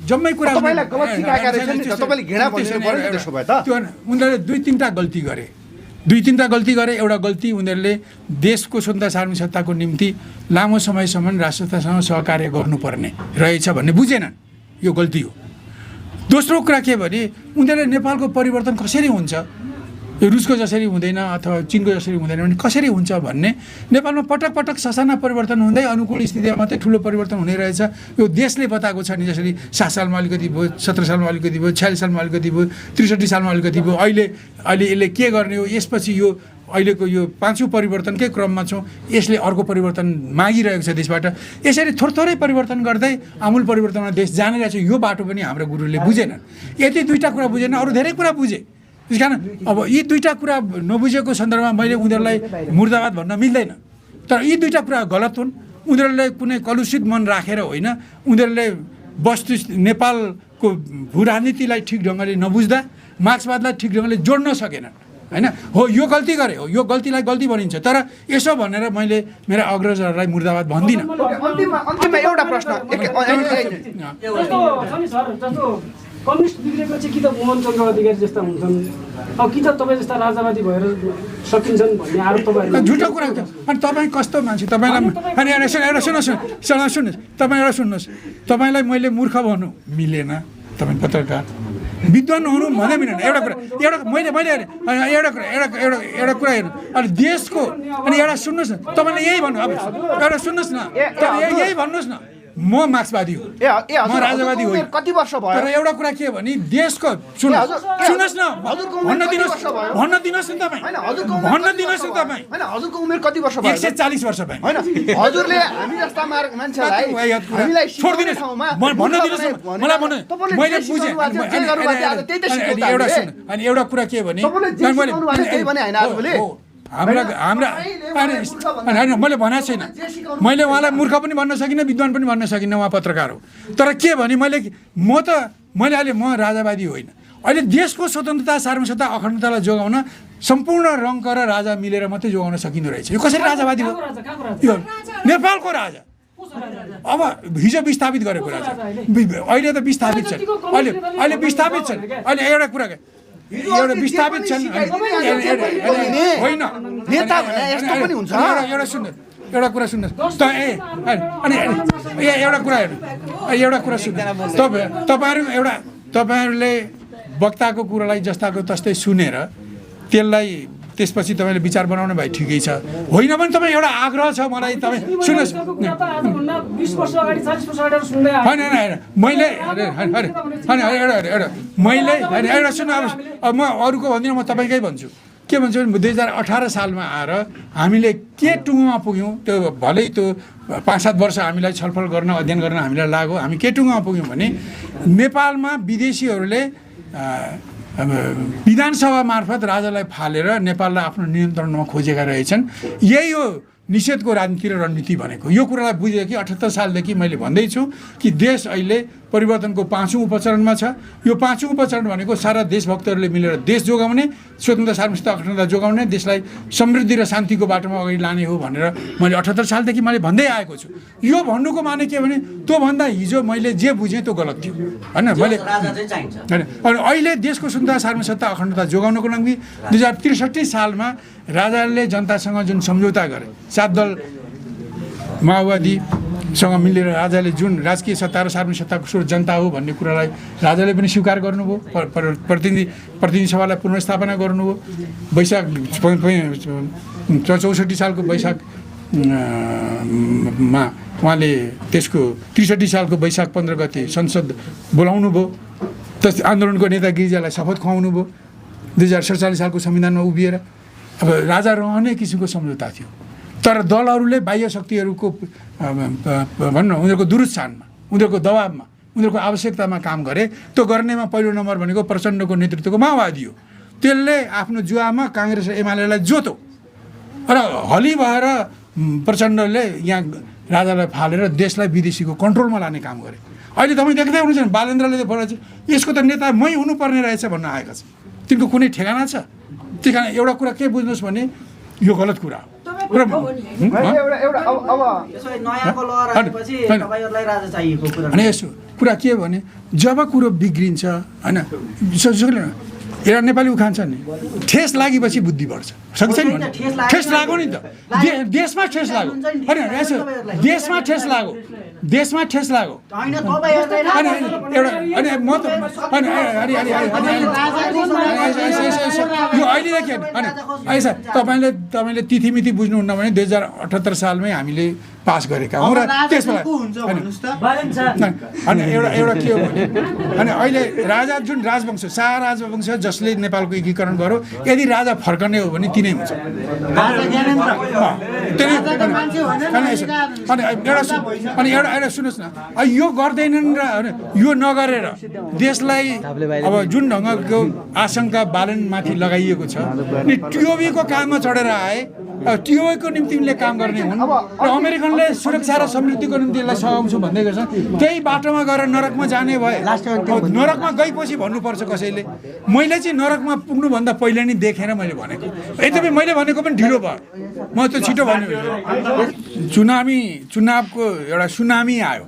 जम्मै कुरा तपाईँलाई गलत सिकाएका रहेछन् नि त, तपाईँले घृणा भनिदिनु पर्यो नि त्यसो भए त। त्यो उनीहरूले 2-3टा गल्ती गरे, 2-3टा गल्ती गरे। एउटा गल्ती उनीहरूले देशको स्वतन्त्र सार्वभौमिकताको निम्ति लामो समयसम्म राष्ट्रसँग सहकार्य गर्नुपर्ने रहेछ भन्ने बुझेनन्, यो गल्ती हो। दोस्रो कुरा के भने उनीहरूले नेपालको परिवर्तन कसरी हुन्छ, यो रुसको जसरी हुँदैन अथवा चिनको जसरी हुँदैन भने कसरी हुन्छ भन्ने, नेपालमा पटक पटक ससाना परिवर्तन हुँदै अनुकूल स्थितिमा मात्रै ठुलो परिवर्तन हुने रहेछ यो देशले बताएको छ नि। जसरी 7 सालमा अलिकति भयो, 17 सालमा अलिकति भयो, 46 सालमा अलिकति भयो, 63 सालमा अलिकति भयो, अहिले यसले के गर्ने हो, यसपछि यो अहिलेको यो 5औँ परिवर्तनकै क्रममा छौँ, यसले अर्को परिवर्तन मागिरहेको छ देशबाट। यसरी थोरै परिवर्तन गर्दै आमूल परिवर्तनमा देश जानिरहेको छ। यो बाटो पनि हाम्रो गुरुले बुझेनन्। यति 2टा कुरा बुझेन, अरू धेरै कुरा बुझे। त्यस कारण अब यी 2टा कुरा नबुझेको सन्दर्भमा मैले उनीहरूलाई मुर्दाबाद भन्न मिल्दैन, तर यी 2टा कुरा गलत हुन्। उनीहरूले कुनै कलुषित मन राखेर होइन, उनीहरूले वस्तु नेपालको भू राजनीतिलाई ठिक ढङ्गले नबुझ्दा मार्क्सवादलाई ठिक ढङ्गले जोड्न सकेनन् होइन। हो यो गल्ती गरे हो, यो गल्तीलाई गल्ती भनिन्छ, तर यसो भनेर मैले मेरा अग्रजहरूलाई मुर्दाबाद भन्दिनँ। अन्तिममा एउटा प्रश्न, कम्युनिस्ट बिग्रेको चाहिँ कि त मोहनचन्द्र अधिकारी जस्ता हुन्छन्, अब कि त तपाईँ जस्ता राजावादी भएर सकिन्छन् भन्ने आरोप तपाईँहरू। झुटो कुरा हो। अनि तपाईँ कस्तो मान्छे, तपाईँलाई अनि एउटा सुन्नुहोस्, तपाईँ एउटा सुन्नुहोस्, तपाईँलाई मैले मूर्ख भन्नु मिलेन, तपाईँ पत्रकार विद्वान हुनु भन्दै मिलेन। एउटा कुरा मैले एउटा कुरा हेर्नु, अनि देशको अनि एउटा सुन्नुहोस् न, तपाईँले यही भन्नु, अब एउटा सुन्नुहोस् न, यही भन्नुहोस् न, म मार्क्सवादी हो, म राजावादी हो, कति वर्ष भयो? तर एउटा कुरा के भने देशको सुन्नुहोस् न, भन्न दिनुहोस् न तपाईँ, भन्न दिनुहोस् न तपाईँ। होइन, हजुरको उमेर कति वर्ष भयो? 140 वर्ष भयो। होइन, हजुरले हामी जस्ता मान्छेलाई हामीलाई छोड्दिनु, भन्न दिनुहोस् न मलाई, भन्न मैले बुझेँ। एउटा सुन, अनि एउटा कुरा के भने होइन, मैले भनेको छैन, मैले उहाँलाई मूर्ख पनि भन्न सकिनँ, विद्वान पनि भन्न सकिनँ, उहाँ पत्रकार हो। तर के भने मैले अहिले म राजावादी होइन। अहिले देशको स्वतन्त्रता सार्वभौमिकता अखण्डतालाई जोगाउन सम्पूर्ण रङ्क र राजा मिलेर मात्रै जोगाउन सकिँदो रहेछ। यो कसरी राजावादी हो? यो नेपालको राजा, अब हिजो विस्थापित गरेको राजा, अहिले त विस्थापित छन्, अहिले विस्थापित छन्। अहिले एउटा कुरा एउटा विस्थापित छन् होइन, नेता भने यस्तो पनि हुन्छ। एउटा कुरा सुन्नुहोस् अनि एउटा कुरा सुन्नु, तपाईँहरूले वक्ताको कुरालाई जस्ताको तस्तै सुनेर त्यसपछि तपाईँले विचार बनाउनु भए ठिकै छ, होइन भने तपाईँ एउटा आग्रह छ मलाई, तपाईँ सुन्नुहोस्, होइन मैले एउटा सुन्नु, अब म अरूको भन्दिनँ, म तपाईँकै भन्छु। के भन्छु भने 2018 सालमा आएर हामीले के टुङ्गोमा पुग्यौँ, त्यो भलै त्यो 5-7 वर्ष हामीलाई छलफल गर्न, अध्ययन गर्न हामीलाई लाग्यो। हामी के टुङ्गोमा पुग्यौँ भने नेपालमा विदेशीहरूले विधानसभा मार्फत राजालाई फालेर नेपाललाई आफ्नो नियन्त्रणमा खोजेका रहेछन्। यही हो निषेधको राजनीति र रणनीति भनेको। यो कुरालाई बुझेँ कि 78 सालदेखि मैले भन्दैछु कि देश अहिले परिवर्तनको 5औँ उपचरणमा छ। यो 5औँ उपचरण भनेको सारा देशभक्तहरूले मिलेर देश जोगाउने, स्वतन्त्र सार्वभौमिकता अखण्डता जोगाउने, देशलाई समृद्धि र शान्तिको बाटोमा अगाडि लाने हो भनेर मैले 78 सालदेखि मैले भन्दै आएको छु। यो भन्नुको माने के भने त्योभन्दा हिजो मैले जे बुझेँ त्यो गलत थियो होइन। मैले अनि अहिले देशको स्वतन्त्रता सार्वभौमिकता अखण्डता जोगाउनको लागि 2063 सालमा राजाले जनतासँग जुन सम्झौता गरे, 7 दल माओवादीसँग मिलेर राजाले जुन राजकीय सत्ता र सार्वजनिक सत्ताको स्रोत जनता हो भन्ने कुरालाई राजाले पनि स्वीकार गर्नुभयो, प्रतिनिधि सभालाई पुनर्स्थापना गर्नुभयो। वैशाख 64 सालको वैशाखमा उहाँले त्यसको 63 सालको वैशाख 15 गते संसद बोलाउनु भयो। त्यस आन्दोलनको नेता गिरिजालाई शपथ खुवाउनु भयो। 2047 सालको संविधानमा उभिएर अब राजा रहने किसिमको सम्झौता थियो, तर दलहरूले बाह्य शक्तिहरूको भन्न उनीहरूको दुरुत्साहनमा, उनीहरूको दबाबमा, उनीहरूको आवश्यकतामा काम गरे। त्यो गर्नेमा पहिलो नम्बर भनेको प्रचण्डको नेतृत्वको माओवादी हो। त्यसले आफ्नो जुवामा काङ्ग्रेस र एमालेलाई जोत्यो र हली भएर प्रचण्डले यहाँ राजालाई फालेर देशलाई विदेशीको कन्ट्रोलमा लाने काम गरे। अहिले तपाईँ देख्दै हुनुहुन्छ बालेन्द्रले यसको त नेता मै हुनुपर्ने रहेछ भन्न आएका छन्। तिनको कुनै ठेगाना छ? त्यही कारण एउटा कुरा के बुझ्नुहोस् भने यो गलत कुरा हो। र एउटा अब यसो नयाँको लहर आएपछि तपाईहरुलाई राजा चाहिएको कुरा अनि यसो कुरा के हो भने जब कुरो बिग्रिन्छ होइन एउटा नेपाली उखान छ नि ठेस लागेपछि बुद्धि बढ्छ सक्छ नि ठेस लाग्यो नि त देशमा ठेस लाग्यो होइन यसो देशमा ठेस लाग्यो देशमा ठेस लाग्यो हैन तपाईहरुलाई अनि एउटा अनि म त अनि यो अहिलेदेखि अनि ऐसा तपाईँले तिथिमिति बुझ्नुहुन्न भने 2078 सालमै हामीले पास गरेका हौँ र त्यसमा अनि एउटा के हो भने अनि अहिले राजा जुन राजवंश शाह राजवंश जसले नेपालको एकीकरण गर्यो यदि राजा फर्कने हो भने तिनै हुन्छ अनि एउटा सुन्नुहोस् न यो गर्दैनन् र यो नगरेर देशलाई अब जुन ढङ्गको आशंका बालनमाथि लगाइएको छ अनि टिओबीको काममा चढेर आए टिओबीको निम्ति उनले काम गर्ने हुन् र अमेरिकनले सुरक्षा र समृद्धिको निम्ति यसलाई सघाउँछु भन्दै गर्छ त्यही बाटोमा गएर नरकमा जाने भए नरकमा गएपछि भन्नुपर्छ कसैले मैले चाहिँ नरकमा पुग्नुभन्दा पहिले नै देखेर मैले भनेको यद्यपि मैले भनेको पनि ढिलो भयो म त छिटो भन्नु चुनावको एउटा सुनामी आयो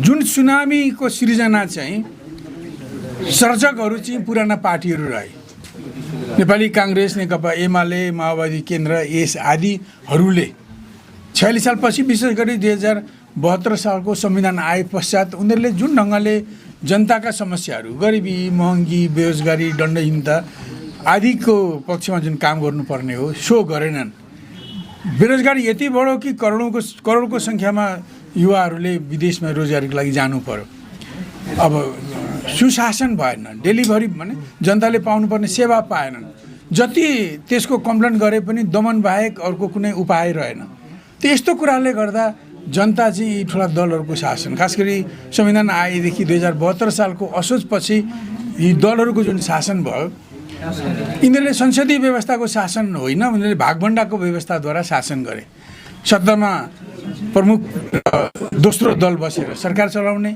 जुन सुनामीको सृजना चाहिँ सर्जकहरू चाहिँ पुराना पार्टीहरू रहे नेपाली काङ्ग्रेस नेकपा एमाले माओवादी केन्द्र यस आदिहरूले 46 सालपछि विशेष गरी 2072 सालको संविधान आए पश्चात उनीहरूले जुन ढङ्गले जनताका समस्याहरू गरिबी महँगी बेरोजगारी दण्डहीनता आदिको पक्षमा जुन काम गर्नुपर्ने हो सो गरेनन् बेरोजगारी यति बढो कि करोडको सङ्ख्यामा युवाहरूले विदेशमा रोजगारीको लागि जानु पर्यो अब सुशासन भएन डेलिभरी भने जनताले पाउनुपर्ने सेवा पाएनन् जति त्यसको कम्प्लेन गरे पनि दमन बाहेक अर्को कुनै उपाय रहेन त्यस्तो कुराले गर्दा जनता चाहिँ यी ठुला दलहरूको शासन खास गरी संविधान आएदेखि 2072 सालको असोजपछि यी दलहरूको जुन शासन भयो यिनीहरूले संसदीय व्यवस्थाको शासन होइन उनीहरूले भागभण्डाको व्यवस्थाद्वारा शासन गरे सत्तामा प्रमुख दोस्रो दल बसेर सरकार चलाउने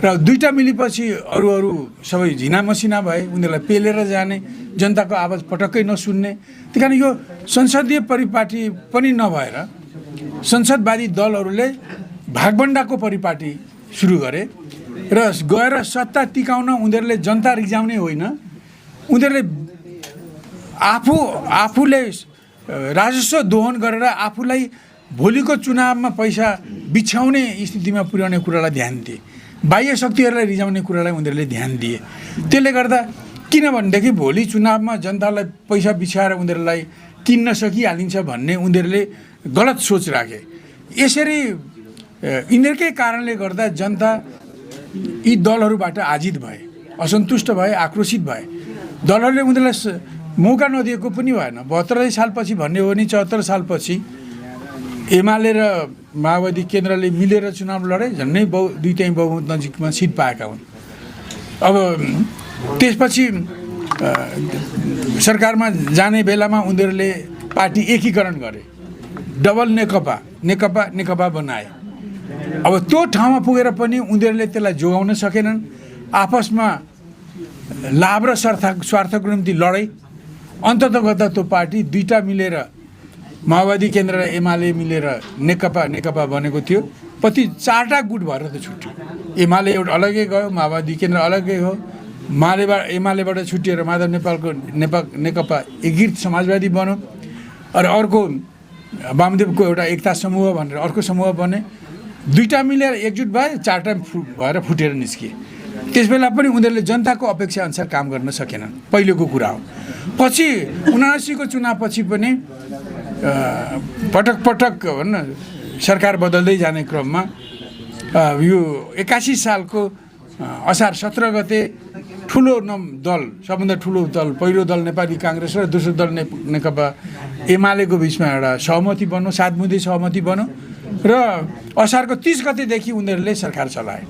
र दुईटा मिलेपछि अरू सबै झिना मसिना भए उनीहरूलाई पेलेर जाने जनताको आवाज पटक्कै नसुन्ने त्यही कारण यो संसदीय परिपाटी पनि नभएर संसदवादी दलहरूले भागभण्डाको परिपाटी सुरु गरे र गएर सत्ता टिकाउन उनीहरूले जनता रिजाउने होइन उनीहरूले आफूले राजस्व दोहन गरेर आफूलाई भोलिको चुनावमा पैसा बिछ्याउने स्थितिमा पुर्याउने कुरालाई ध्यान दिए बाह्य शक्तिहरूलाई रिजाउने कुरालाई उनीहरूले ध्यान दिए त्यसले गर्दा किनभनेदेखि भोलि चुनावमा जनतालाई पैसा बिछ्याएर उनीहरूलाई किन्न सकिहालिन्छ भन्ने उनीहरूले गलत सोच राखे यसरी यिनीहरूकै कारणले गर्दा जनता यी दलहरूबाट आजित भए असन्तुष्ट भए आक्रोशित भए दलहरूले उनीहरूलाई मौका नदिएको पनि भएन 72 सालपछि भन्ने हो भने 74 सालपछि एमाले र माओवादी केन्द्रले मिलेर चुनाव लडे झन्डै दुईटै बहुमत नजिकमा सिट पाएका हुन् अब त्यसपछि सरकारमा जाने बेलामा उनीहरूले पार्टी एकीकरण गरे डबल नेकपा बनाए अब त्यो ठाउँमा पुगेर पनि उनीहरूले त्यसलाई जोगाउन सकेनन् आपसमा लाभ र स्वार्थको निम्ति लडाई अन्ततगत त्यो पार्टी दुईटा मिलेर माओवादी केन्द्र र एमाले मिलेर नेकपा बनेको थियो पछि 4टा गुट भएर त छुट्यो एमाले एउटा अलग्गै गयो माओवादी केन्द्र अलग्गै हो एमालेबाट छुटिएर माधव नेपालको नेकपा एकीकृत समाजवादी बन्यो र अर्को वामदेवको एउटा एकता समूह भनेर अर्को समूह बने दुईटा मिलेर एकजुट भए 4टा भएर फुटेर निस्किए त्यसबेला पनि उनीहरूले जनताको अपेक्षा अनुसार काम गर्न सकेनन् पहिलेको कुरा हो पछि 79 को चुनावपछि पनि पटक भन्न सरकार बदल्दै जाने क्रममा यो 81 सालको असार 17 गते ठुलो दल सबभन्दा ठुलो दल पहिलो दल नेपाली काङ्ग्रेस र दोस्रो दल नेकपा एमालेको बिचमा एउटा सहमति बन्यो 7 बुँदे सहमति बन्यो र असारको 30 गतेदेखि उनीहरूले सरकार चलाए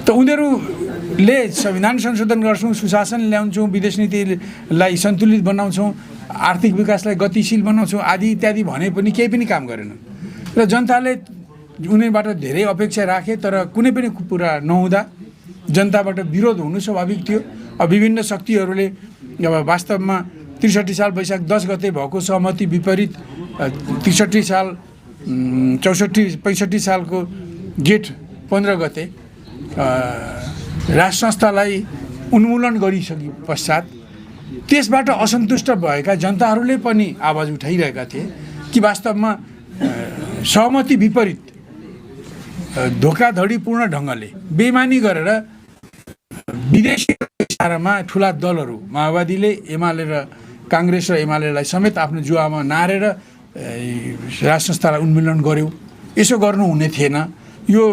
त उनीहरूले संविधान संशोधन गर्छौँ सुशासन ल्याउँछौँ विदेश नीतिलाई सन्तुलित बनाउँछौँ आर्थिक विकासलाई गतिशील बनाउँछौँ आदि इत्यादि भने पनि केही पनि काम गरेनन् र जनताले उनीबाट धेरै अपेक्षा राखे तर कुनै पनि कुरा नहुँदा जनताबाट विरोध हुनु स्वाभाविक थियो अब विभिन्न शक्तिहरूले अब वास्तवमा 63 साल वैशाख 10 गते भएको सहमति विपरीत 63 साल 65 सालको जेठ 15 गते राष्ट्र संस्थालाई उन्मूलन गरिसके पश्चात त्यसबाट असन्तुष्ट भएका जनताहरूले पनि आवाज उठाइरहेका थिए कि वास्तवमा सहमति विपरीत धोकाधडीपूर्ण ढङ्गले बेइमानी गरेर विदेशी इसारामा ठुला दलहरू माओवादीले एमाले र काङ्ग्रेस र एमालेलाई समेत आफ्नो जुवामा नारेर राष्ट्र संस्थालाई उन्मूलन गर्यो। यसो गर्नु हुने थिएन, यो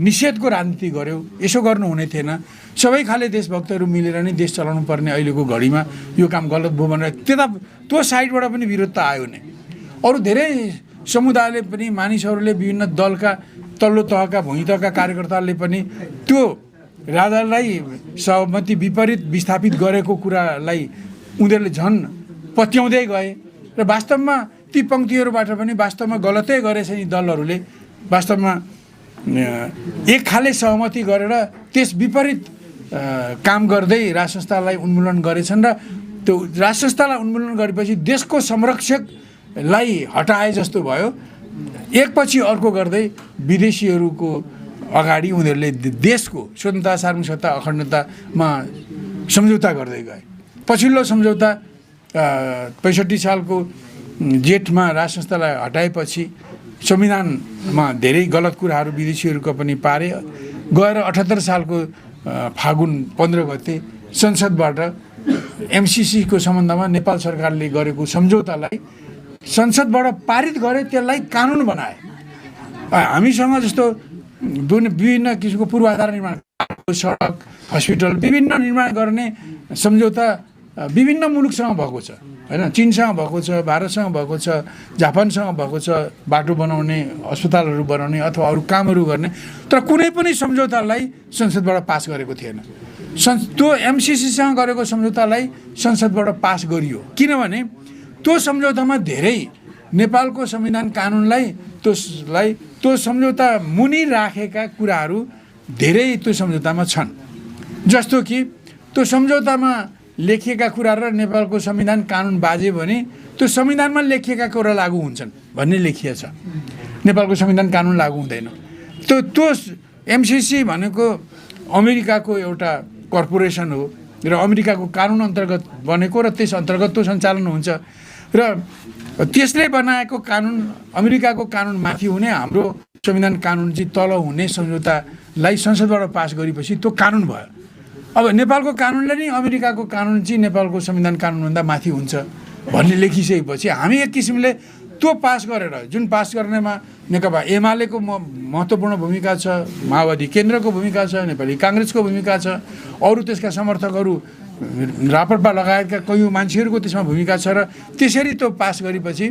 निषेधको राजनीति गर्यो, यसो गर्नु हुने थिएन। सबै खाले देशभक्तहरू मिलेर नै देश चलाउनु पर्ने अहिलेको घडीमा यो काम गलत भयो भनेर त्यो साइडबाट पनि विरोध त आयो नै। अरू धेरै समुदायले पनि मानिसहरूले विभिन्न दलका तल्लो तहका भुइँ तहका कार्यकर्ताहरूले पनि त्यो राजालाई सहमति विपरीत विस्थापित गरेको कुरालाई उनीहरूले झन् पत्याउँदै गए र वास्तवमा ती पङ्क्तिहरूबाट पनि वास्तवमा गलतै गरेछ यी दलहरूले। वास्तवमा एक खाले सहमति गरेर त्यस विपरीत काम गर्दै राष्ट्र संस्थालाई उन्मूलन गरेछन् र त्यो राष्ट्र संस्थालाई उन्मूलन गरेपछि देशको संरक्षकलाई हटाए जस्तो भयो। एकपछि अर्को गर्दै विदेशीहरूको अगाडि उनीहरूले देशको स्वतन्त्रता सार्वभौमिकता अखण्डतामा सम्झौता गर्दै गए। पछिल्लो सम्झौता 65 सालको जेठमा राष्ट्र संस्थालाई हटाएपछि संविधानमा धेरै गलत कुराहरू विदेशीहरूको पनि पारे गएर 78 सालको फागुन 15 गते संसदबाट एमसिसीको सम्बन्धमा नेपाल सरकारले गरेको सम्झौतालाई संसदबाट पारित गरे, त्यसलाई कानुन बनाए। हामीसँग जस्तो विभिन्न किसिमको पूर्वाधार निर्माण, सडक, हस्पिटल विभिन्न निर्माण गर्ने सम्झौता विभिन्न मुलुकसँग भएको छ हैन। चीनसँग भएको छ, भारतसँग भएको छ, जापानसँग भएको छ, बाटो बनाउने, अस्पतालहरू बनाउने अथवा अरू कामहरू गर्ने। तर कुनै पनि सम्झौतालाई संसदबाट पास गरेको थिएन। त्यो एमसिसीसँग गरेको सम्झौतालाई संसदबाट पास गरियो किनभने त्यो सम्झौतामा धेरै नेपालको संविधान कानुनलाई त्यो सम्झौता मुनि राखेका कुराहरू धेरै त्यो सम्झौतामा छन्। जस्तो कि त्यो सम्झौतामा लेखिएका कुरा र नेपालको संविधान कानुन बाजे भने त्यो संविधानमा लेखिएका कुरा लागू हुन्छन् भन्ने लेखिएको छ। नेपालको संविधान कानुन लागू हुँदैन। त्यो एमसिसी भनेको अमेरिकाको एउटा कर्पोरेसन हो र अमेरिकाको कानुन अन्तर्गत बनेको र त्यस अन्तर्गत त्यो सञ्चालन हुन्छ र त्यसले बनाएको कानुन अमेरिकाको कानुन माथि हुने, हाम्रो संविधान कानुन चाहिँ तल हुने सम्झौतालाई संसदबाट पास गरेपछि त्यो कानुन भयो। अब नेपालको कानुनले नै अमेरिकाको कानुन चाहिँ नेपालको संविधान कानुनभन्दा माथि हुन्छ भन्ने लेखिसकेपछि हामी एक किसिमले त्यो पास गरेर, जुन पास गर्नेमा नेकपा एमालेको महत्त्वपूर्ण भूमिका छ, माओवादी केन्द्रको भूमिका छ, नेपाली काङ्ग्रेसको भूमिका छ, अरू त्यसका समर्थकहरू राप्रपा लगायतका कयौँ मान्छेहरूको त्यसमा भूमिका छ र त्यसरी त्यो पास गरेपछि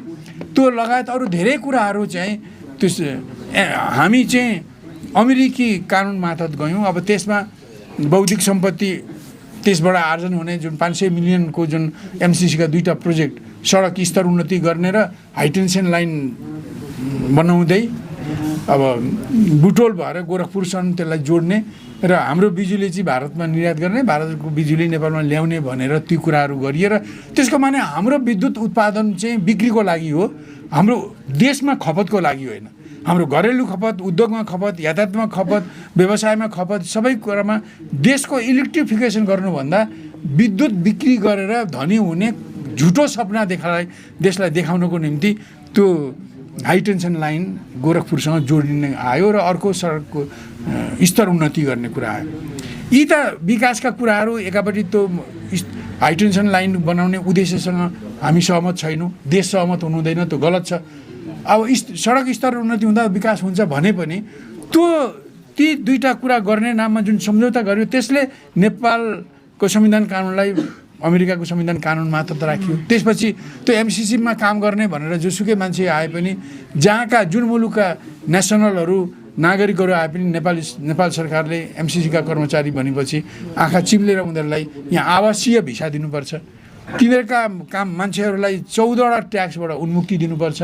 त्यो लगायत अरू धेरै कुराहरू चाहिँ हामी चाहिँ अमेरिकी कानुन मार्फत गयौँ। अब त्यसमा बौद्धिक सम्पत्ति त्यसबाट आर्जन हुने जुन 500 मिलियनको जुन एमसिसीका दुईवटा प्रोजेक्ट, सडक स्तर उन्नति गर्ने र हाइटेन्सन लाइन बनाउँदै अब बुटोल भएर गोरखपुरसम्म त्यसलाई जोड्ने र हाम्रो बिजुली चाहिँ भारतमा निर्यात गर्ने, भारतको बिजुली नेपालमा ल्याउने भनेर ती कुराहरू गरिए र त्यसको माने हाम्रो विद्युत उत्पादन चाहिँ बिक्रीको लागि हो, हाम्रो देशमा खपतको लागि होइन। हाम्रो घरेलु खपत, उद्योगमा खपत, यातायातमा खपत, व्यवसायमा खपत, सबै कुरामा देशको इलेक्ट्रिफिकेसन गर्नुभन्दा विद्युत बिक्री गरेर धनी हुने झुटो सपना देशलाई देखाउनको निम्ति त्यो हाइटेन्सन लाइन गोरखपुरसँग जोडिने आयो र अर्को सडकको स्तर उन्नति गर्ने कुरा आयो। यी त विकासका कुराहरू। एकापट्टि त्यो हाइटेन्सन लाइन बनाउने उद्देश्यसँग हामी सहमत छैनौँ, देश सहमत हुनु हुँदैन, त्यो गलत छ। अब सडक स्तर उन्नति हुँदा विकास हुन्छ भने पनि ती दुईवटा कुरा गर्ने नाममा जुन सम्झौता गर्यो त्यसले नेपालको संविधान कानुनलाई अमेरिकाको संविधान कानुन मात्र राखियो। त्यसपछि त्यो एमसिसीमा काम गर्ने भनेर जोसुकै मान्छे आए पनि, जहाँका जुन मुलुकका नेसनलहरू नागरिकहरू आए पनि नेपाल सरकारले एमसिसीका कर्मचारी भनेपछि आँखा चिम्लेर उनीहरूलाई यहाँ आवासीय भिसा दिनुपर्छ। तिनीहरूका काम मान्छेहरूलाई 14वटा ट्याक्सबाट उन्मुक्ति दिनुपर्छ।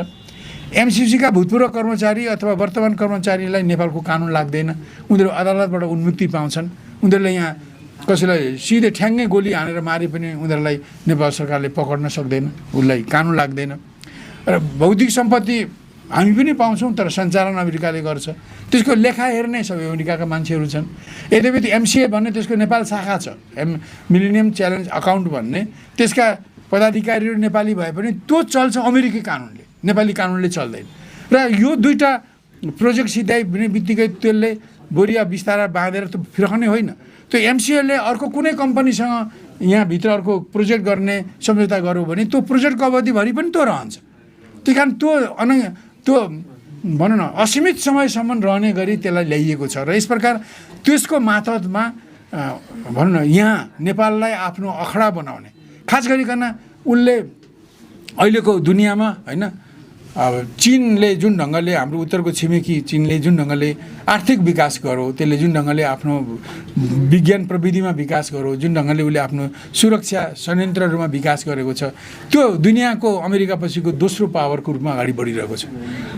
एमसिसीका भूतपूर्व कर्मचारी अथवा वर्तमान कर्मचारीलाई नेपालको कानुन लाग्दैन, उनीहरू अदालतबाट उन्मुक्ति पाउँछन्। उनीहरूले यहाँ कसैलाई सिधै ठ्याङ्गै गोली हानेर मारे पनि उनीहरूलाई नेपाल सरकारले पक्ड्न सक्दैन, उसलाई कानुन लाग्दैन। र बौद्धिक सम्पत्ति हामी पनि पाउँछौँ, तर सञ्चालन अमेरिकाले गर्छ। त्यसको लेखा हेर्ने सबै अमेरिकाका मान्छेहरू छन्। यद्यपि MCA भन्ने त्यसको नेपाल शाखा छ, मिलेनियम च्यालेन्ज अकाउन्ट भन्ने, त्यसका पदाधिकारीहरू नेपाली भए पनि त्यो चल्छ अमेरिकी कानुनले, नेपाली कानुनले चल्दैन। र यो दुईवटा प्रोजेक्ट सिधाइ बित्तिकै त्यसले बोरिया बिस्तारा बाँधेर त्यो फिर्काउने होइन। त्यो MCAले अर्को कुनै कम्पनीसँग यहाँभित्र अर्को प्रोजेक्ट गर्ने सम्झौता गऱ्यो भने त्यो प्रोजेक्टको अवधिभरि पनि त्यो रहन्छ। त्यही कारण त्यो भनौँ न असीमित समयसम्म रहने गरी त्यसलाई ल्याइएको छ। र यस प्रकार त्यसको मातहतमा भनौँ न यहाँ नेपाललाई आफ्नो अखडा बनाउने, खास गरिकन उसले अहिलेको दुनियाँमा होइन, अब चीनले जुन ढङ्गले हाम्रो उत्तरको छिमेकी चीनले जुन ढङ्गले आर्थिक विकास गर्यो, त्यसले जुन ढङ्गले आफ्नो विज्ञान प्रविधिमा विकास गर्यो, जुन ढङ्गले उसले आफ्नो सुरक्षा संयन्त्रहरूमा विकास गरेको छ, त्यो दुनियाँको अमेरिका पछिको दोस्रो पावरको रूपमा अगाडि बढिरहेको छ।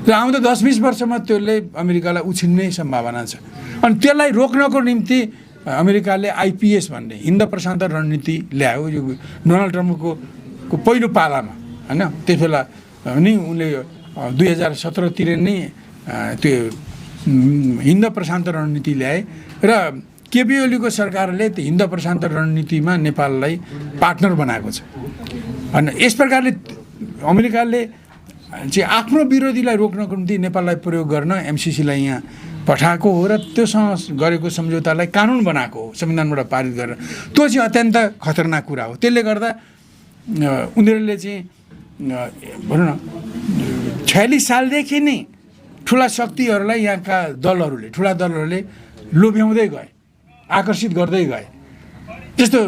र आउँदो 10-20 वर्षमा त्यसले अमेरिकालाई उछिन्ने सम्भावना छ। अनि त्यसलाई रोक्नको निम्ति अमेरिकाले IPS भन्ने हिन्द प्रशान्त रणनीति ल्यायो, यो डोनाल्ड ट्रम्पको पहिलो पालामा होइन। त्यस बेला नि उनले 2017तिर नै त्यो हिन्द प्रशान्त रणनीति ल्याए र केपी ओलीको सरकारले त्यो हिन्द प्रशान्त रणनीतिमा नेपाललाई पार्टनर बनाएको छ। अनि यस प्रकारले अमेरिकाले चाहिँ आफ्नो विरोधीलाई रोक्नको निम्ति नेपाललाई प्रयोग गर्न MCCलाई यहाँ पठाएको हो र त्योसँग गरेको सम्झौतालाई कानुन बनाएको हो, संविधानबाट पारित गरेर। त्यो चाहिँ अत्यन्त खतरनाक कुरा हो। त्यसले गर्दा उनीहरूले चाहिँ भनौँ न 46 सालदेखि नै ठुला शक्तिहरूलाई यहाँका दलहरूले, ठुला दलहरूले लोभ्याउँदै गए, आकर्षित गर्दै गए। त्यस्तो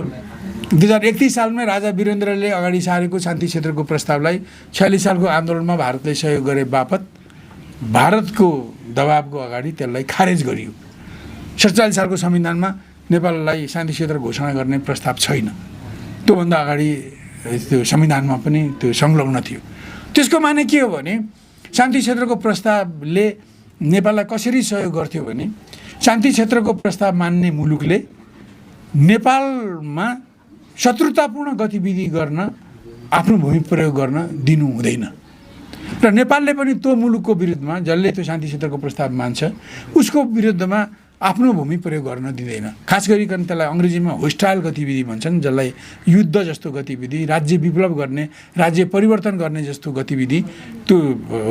2031 सालमै राजा वीरेन्द्रले अगाडि सारेको शान्ति क्षेत्रको प्रस्तावलाई 46 सालको आन्दोलनमा भारतले सहयोग गरे बापत भारतको दबावको अगाडि त्यसलाई खारेज गरियो। 47 सालको संविधानमा नेपाललाई शान्ति क्षेत्र घोषणा गर्ने प्रस्ताव छैन। त्योभन्दा अगाडि त्यो संविधानमा पनि त्यो संलग्न थियो। त्यसको माने के हो भने शान्ति क्षेत्रको प्रस्तावले नेपाललाई कसरी सहयोग गर्थ्यो भने शान्ति क्षेत्रको प्रस्ताव मान्ने मुलुकले नेपालमा शत्रुतापूर्ण गतिविधि गर्न, आफ्नो भूमि प्रयोग गर्न दिनु हुँदैन। र नेपालले पनि त्यो मुलुकको विरुद्धमा, जसले त्यो शान्ति क्षेत्रको प्रस्ताव मान्छ, उसको विरुद्धमा आफ्नो भूमि प्रयोग गर्न दिँदैन। खास गरिकन त्यसलाई अङ्ग्रेजीमा होस्टाइल गतिविधि भन्छन्, जसलाई युद्ध जस्तो गतिविधि, राज्य विप्लव गर्ने, राज्य परिवर्तन गर्ने जस्तो गतिविधि त्यो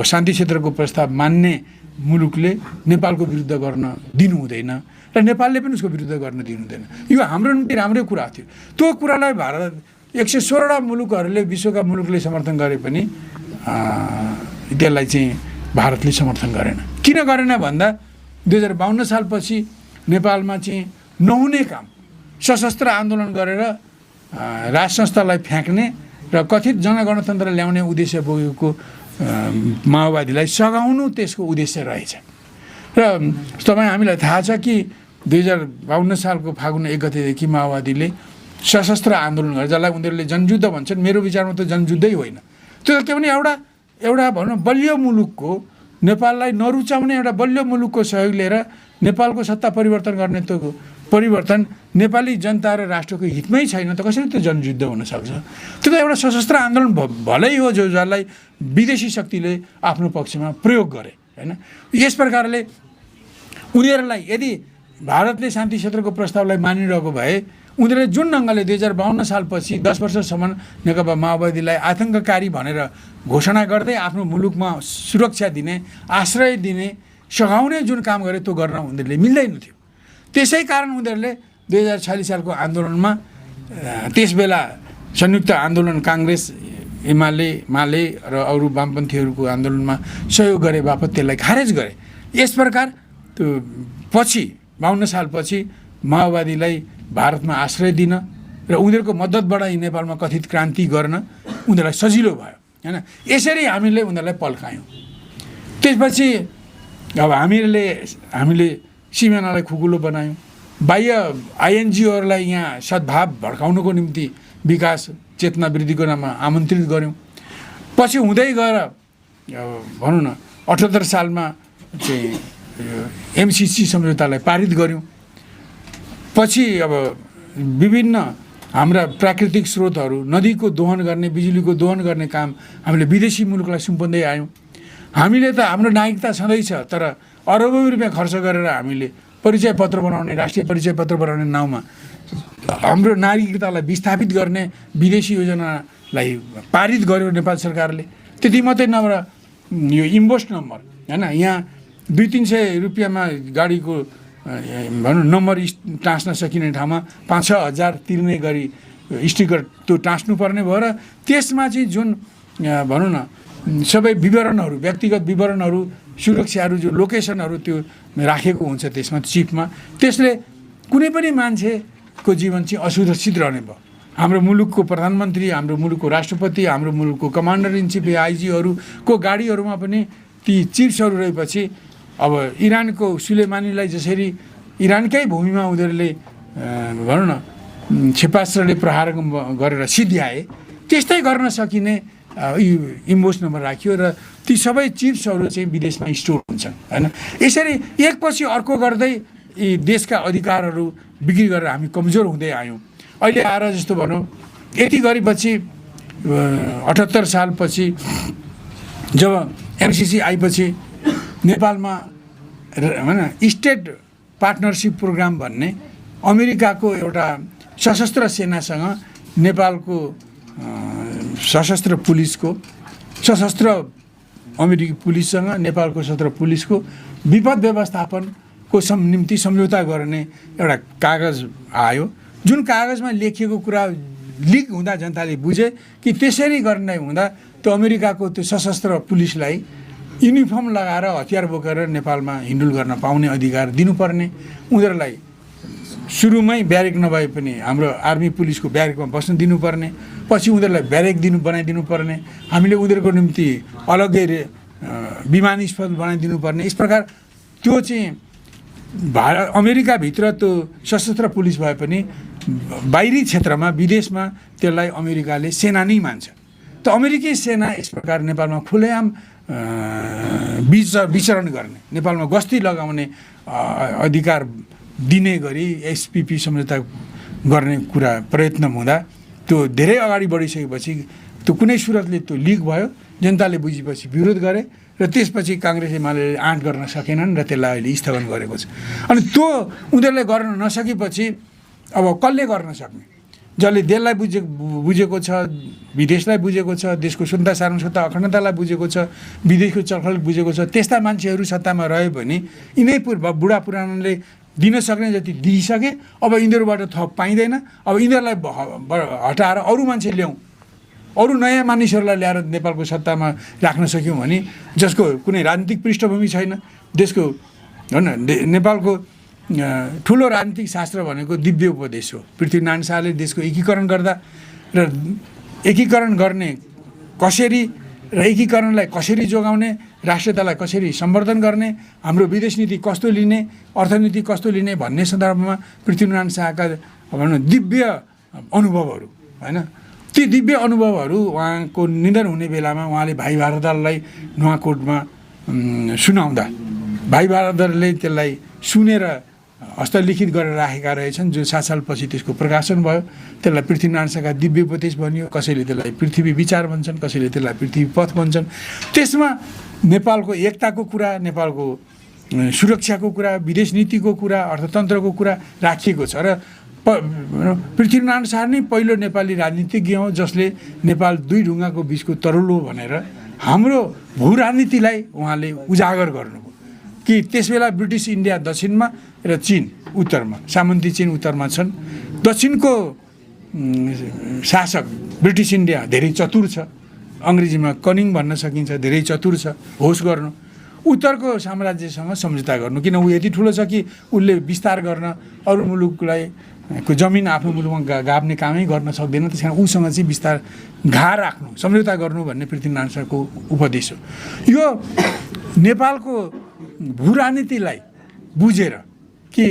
शान्ति क्षेत्रको प्रस्ताव मान्ने मुलुकले नेपालको विरुद्ध गर्न दिनु हुँदैन र नेपालले पनि उसको विरुद्ध गर्न दिनु हुँदैन। यो हाम्रो निम्ति राम्रै कुरा थियो। त्यो कुरालाई भारत 116 मुलुकहरूले, विश्वका मुलुकले समर्थन गरे पनि त्यसलाई चाहिँ भारतले समर्थन गरेन। किन गरेन भन्दा 2052 सालपछि नेपालमा चाहिँ नहुने काम, सशस्त्र आन्दोलन गरेर राज संस्थालाई फ्याँक्ने र कथित जनगणतन्त्र ल्याउने उद्देश्य बोकेको माओवादीलाई सघाउनु त्यसको उद्देश्य रहेछ। र तपाईँ हामीलाई थाहा छ कि 2052 सालको फागुन 1 गतेदेखि माओवादीले सशस्त्र आन्दोलन गरे, जसलाई उनीहरूले जनयुद्ध भन्छन्। मेरो विचारमा त जनयुद्धै होइन, त्यो के भने एउटा भनौँ बलियो मुलुकको, नेपाललाई नरुचाउने एउटा बलियो मुलुकको सहयोग लिएर नेपालको सत्ता परिवर्तन गर्ने त्यो परिवर्तन नेपाली जनता र राष्ट्रको हितमै छैन त कसरी त्यो जनयुद्ध हुनसक्छ? त्यो त एउटा सशस्त्र आन्दोलन भलै हो जसलाई विदेशी शक्तिले आफ्नो पक्षमा प्रयोग गरे होइन। यस प्रकारले उनीहरूलाई यदि भारतले शान्ति क्षेत्रको प्रस्तावलाई मानिरहेको भए उनीहरूले जुन ढङ्गले 2052 सालपछि 10 वर्षसम्म नेकपा माओवादीलाई आतङ्ककारी भनेर घोषणा गर्दै आफ्नो मुलुकमा सुरक्षा दिने, आश्रय दिने, सघाउने जुन काम गरे त्यो गर्न उनीहरूले मिल्दैन थियो। त्यसै कारण उनीहरूले 2046 सालको आन्दोलनमा त्यसबेला संयुक्त आन्दोलन काङ्ग्रेस, एमाले, माले र अरू वामपन्थीहरूको आन्दोलनमा सहयोग गरे बापत त्यसलाई खारेज गरे। यस प्रकार त्यो पछि 52 सालपछि माओवादीलाई भारतमा आश्रय दिन र उनीहरूको मद्दतबाट नेपालमा कथित क्रान्ति गर्न उनीहरूलाई सजिलो भयो होइन। यसरी हामीले उनीहरूलाई पल्कायौँ। त्यसपछि अब हामीले सिमानालाई खुकुलो बनायौँ, बाह्य INGOहरूलाई यहाँ सद्भाव भड्काउनको निम्ति विकास चेतना वृद्धिको नाममा आमन्त्रित गऱ्यौँ। पछि हुँदै गएर भनौँ न 78 सालमा चाहिँ MCC सम्झौतालाई पारित गऱ्यौँ। पछि अब विभिन्न हाम्रा प्राकृतिक स्रोतहरू, नदीको दोहन गर्ने, बिजुलीको दोहन गर्ने काम हामीले विदेशी मुलुकलाई सुम्पँदै आयौँ। हामीले त हाम्रो नागरिकता छँदैछ, तर अरबौँ रुपियाँ खर्च गरेर हामीले परिचय पत्र बनाउने, राष्ट्रिय परिचय पत्र बनाउने नाउँमा हाम्रो नागरिकतालाई विस्थापित गर्ने विदेशी योजनालाई पारित गर्यो नेपाल सरकारले। त्यति मात्रै नभएर यो इम्पोस्ट नम्बर होइन, यहाँ 200-300 रुपियाँमा गाडीको भनौँ नम्बर टाँस्न सकिने ठाउँमा 5-6 हजार तिर्ने गरी स्टिकर त्यो टाँस्नुपर्ने भयो र त्यसमा चाहिँ जुन भनौँ न सबै विवरणहरू, व्यक्तिगत विवरणहरू, सुरक्षाहरू, जो लोकेसनहरू त्यो राखेको हुन्छ त्यसमा चिपमा, त्यसले कुनै पनि मान्छेको जीवन चाहिँ असुरक्षित रहने भयो। हाम्रो मुलुकको प्रधानमन्त्री, हाम्रो मुलुकको राष्ट्रपति, हाम्रो मुलुकको कमान्डर इन चिफ आइजीहरूको गाडीहरूमा पनि ती चिप्सहरू रहेपछि अब इरानको सुलेमानीलाई जसरी इरानकै भूमिमा उनीहरूले भनौँ न क्षेपास्त्रले प्रहार गरेर सिध्याए, त्यस्तै गर्न सकिने इम्पोस्ट नम्बर राखियो र ती सबै चिप्सहरू चाहिँ विदेशमा स्टोर हुन्छन् होइन। यसरी एकपछि अर्को गर्दै यी देशका अधिकारहरू बिक्री गरेर हामी कमजोर हुँदै आयौँ। अहिले आएर जस्तो भनौँ यति गरेपछि 78 सालपछि जब एमसिसी आएपछि नेपालमा होइन स्टेट पार्टनरसिप प्रोग्राम भन्ने अमेरिकाको एउटा सशस्त्र सेनासँग नेपालको सशस्त्र पुलिसको, सशस्त्र अमेरिकी पुलिससँग नेपालको सशस्त्र पुलिसको विपद व्यवस्थापनको निम्ति सम्झौता गर्ने एउटा कागज आयो, जुन कागजमा लेखिएको कुरा लिक हुँदा जनताले बुझे कि त्यसरी गर्ने हुँदा त्यो अमेरिकाको त्यो सशस्त्र पुलिसलाई युनिफर्म लगाएर हतियार बोकेर नेपालमा हिँडुल गर्न पाउने अधिकार दिनुपर्ने, उनीहरूलाई सुरुमै ब्यारेक नभए पनि हाम्रो आर्मी पुलिसको ब्यारेकमा बस्न दिनुपर्ने, पछि उनीहरूलाई ब्यारेक बनाइदिनु पर्ने, हामीले उनीहरूको निम्ति अलग्गै विमानस्थल बनाइदिनुपर्ने। यस प्रकार त्यो चाहिँ अमेरिकाभित्र त्यो सशस्त्र पुलिस भए पनि बाहिरी क्षेत्रमा विदेशमा त्यसलाई अमेरिकाले सेना नै मान्छ। त अमेरिकी सेना यस प्रकार नेपालमा खुलेआम विचरण गर्ने, नेपालमा गस्ती लगाउने अधिकार दिने गरी एसपिपी सम्झौता गर्ने कुरा प्रयत्न हुँदा त्यो धेरै अगाडि बढिसकेपछि त्यो कुनै सुरतले त्यो लिक भयो, जनताले बुझेपछि विरोध गरे र त्यसपछि काङ्ग्रेस एमाले आँट गर्न सकेनन् र त्यसलाई अहिले स्थगन गरेको छ। अनि त्यो उनीहरूले गर्न नसकेपछि अब कसले गर्न सक्ने? जसले देशलाई बुझेको छ, विदेशलाई बुझेको छ, देशको शुद्धता सार्वभौमता अखण्डतालाई बुझेको छ, विदेशको चलखल बुझेको छ, त्यस्ता मान्छेहरू सत्तामा रह्यो भने यिनै बुढा पुरानले दिन सक्ने जति दिइसके, अब यिनीहरूबाट थप पाइँदैन। अब यिनीहरूलाई हटाएर अरू मान्छे ल्याउँ, अरू नयाँ मानिसहरूलाई ल्याएर नेपालको सत्तामा राख्न सक्यौँ भने जसको कुनै राजनीतिक पृष्ठभूमि छैन, देशको होइन नेपालको ठुलो राजनीतिक शास्त्र भनेको दिव्य उपदेश हो। पृथ्वीनारायण शाहले देशको एकीकरण गर्दा र एकीकरण गर्ने कसरी र एकीकरणलाई कसरी जोगाउने, राष्ट्रियतालाई कसरी सम्वर्धन गर्ने, हाम्रो विदेश नीति कस्तो लिने, अर्थनीति कस्तो लिने भन्ने सन्दर्भमा पृथ्वीनारायण शाहका भनौँ दिव्य अनुभवहरू होइन, ती दिव्य अनुभवहरू उहाँको निधन हुने बेलामा उहाँले भाइ भारदारलाई नुवाकोटमा सुनाउँदा भाइ भारदारले त्यसलाई सुनेर हस्तलिखित गरेर राखेका रहेछन्, जो 7 सालपछि त्यसको प्रकाशन भयो। त्यसलाई पृथ्वीनारायण शाहका दिव्य उपदेश भनियो, कसैले त्यसलाई पृथ्वी विचार भन्छन्, कसैले त्यसलाई पृथ्वी पथ भन्छन्। त्यसमा नेपालको एकताको कुरा, नेपालको सुरक्षाको कुरा, विदेश नीतिको कुरा, अर्थतन्त्रको कुरा राखिएको छ र पृथ्वीनारायण शाह नै पहिलो नेपाली राजनीतिज्ञ हो जसले नेपाल दुई ढुङ्गाको बिचको तरुल हो भनेर हाम्रो भू राजनीतिलाई उहाँले उजागर गर्नुभयो कि त्यसबेला ब्रिटिस इन्डिया दक्षिणमा र चीन उत्तरमा, सामन्ती चीन उत्तरमा छन्। दक्षिणको शासक ब्रिटिस इन्डिया धेरै चतुर छ, अङ्ग्रेजीमा कनिङ भन्न सकिन्छ, धेरै चतुर छ, होस गर्नु। उत्तरको साम्राज्यसँग सम्झौता गर्नु, किन ऊ यति ठुलो छ कि उसले विस्तार गर्न अरू मुलुकलाई को जमिन आफ्नो मुलुकमा गाप्ने कामै गर्न सक्दैन, त्यस कारण उसँग चाहिँ विस्तार घा राख्नु, सम्झौता गर्नु भन्ने पृथ्वीनारायण शाहको उपदेश हो। यो नेपालको भू राजनीतिलाई बुझेर कि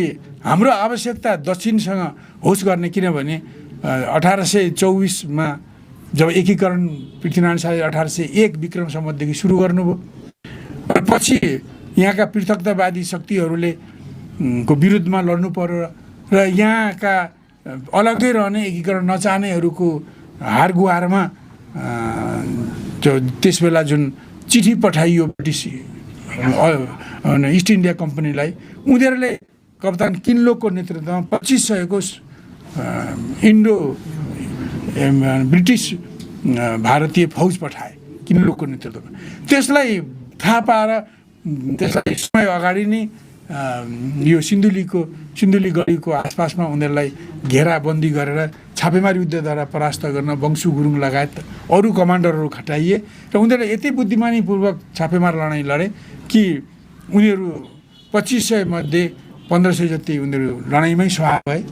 हाम्रो आवश्यकता दक्षिणसँग होस गर्ने, किनभने 1824मा जब एकीकरण पृथ्वीनारायण शाहले 1801 विक्रम सम्वतदेखि सुरु गर्नुभयो, पछि यहाँका पृथकतावादी शक्तिहरूले को विरुद्धमा लड्नु पर्यो र यहाँका अलग्गै रहने एकीकरण नचाहनेहरूको हार गुहारमा त्यस बेला जुन चिठी पठाइयो ब्रिटिस इस्ट इन्डिया कम्पनीलाई, उनीहरूले कप्तान किनलोकको नेतृत्वमा 2500 को इन्डो ब्रिटिस भारतीय फौज पठाए किनलोकको नेतृत्वमा। त्यसलाई थाहा पाएर त्यसलाई समय अगाडि नै यो सिन्धुली गढीको आसपासमा उनीहरूलाई घेराबन्दी गरेर छापेमारी युद्धद्वारा परास्त गर्न वंशु गुरुङ लगायत अरू कमान्डरहरू खटाइए र उनीहरूले यति बुद्धिमानीपूर्वक छापेमार लडाइँ लडे कि उनीहरू 2500 मध्ये 1500 जति उनीहरू लडाइँमै सहाय भए।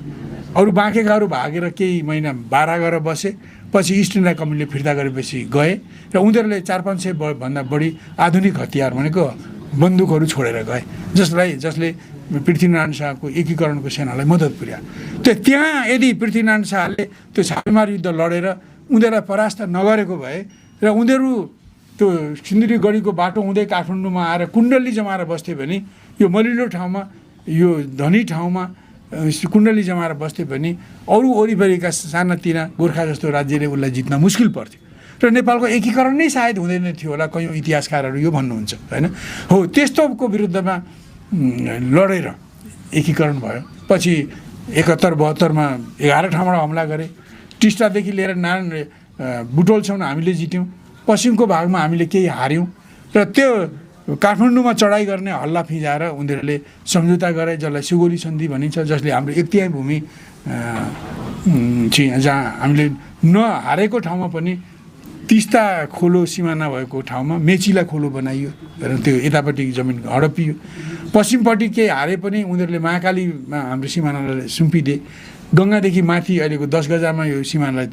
अरू बाँकेकाहरू भागेर केही महिना बारा गरेर बसे। पछि इस्ट इन्डिया कम्पनीले फिर्ता गरेपछि गए र उनीहरूले 400-500 भन्दा बढी आधुनिक हतियार भनेको बन्दुकहरू छोडेर गए, जसले पृथ्वीनारायण शाहको एकीकरणको सेनालाई मद्दत पुर्यायो। त्यहाँ यदि पृथ्वीनारायण शाहले त्यो छापेमार युद्ध लडेर उनीहरूलाई परास्त नगरेको भए र उनीहरू त्यो सिन्धुली गढीको बाटो हुँदै काठमाडौँमा आएर कुण्डली जमाएर बस्थे भने, यो मलिलो ठाउँमा यो धनी ठाउँमा कुण्डली जमाएर बस्थे भने अरू वरिपरिका सानातिना गोर्खा जस्तो राज्यले उसलाई जित्न मुस्किल पर्थ्यो र नेपालको एकीकरण नै सायद हुँदैन थियो होला, कयौँ इतिहासकारहरू यो भन्नुहुन्छ होइन। हो, त्यस्तोको विरुद्धमा लडेर एकीकरण भयो। पछि 71-72मा 11 ठाउँबाट हमला गरे। टिस्टादेखि लिएर नारायण बुटोलसम्म हामीले जित्यौँ। पश्चिमको भागमा हामीले केही हार्यौँ र त्यो काठमाडौँमा चढाइ गर्ने हल्ला फिजाएर उनीहरूले सम्झौता गरे, जसलाई सुगोली सन्धि भनिन्छ, जसले हाम्रो 1/3 भूमि जहाँ हामीले नहारेको ठाउँमा पनि तिस्ता खोलो सिमाना भएको ठाउँमा मेचिला खोलो बनाइयो र त्यो यतापट्टि जमिन हडपियो। पश्चिमपट्टि केही हारे पनि उनीहरूले महाकालीमा हाम्रो सिमानालाई सुम्पिदिए। गङ्गादेखि माथि अहिलेको 10 गजामा यो सिमानालाई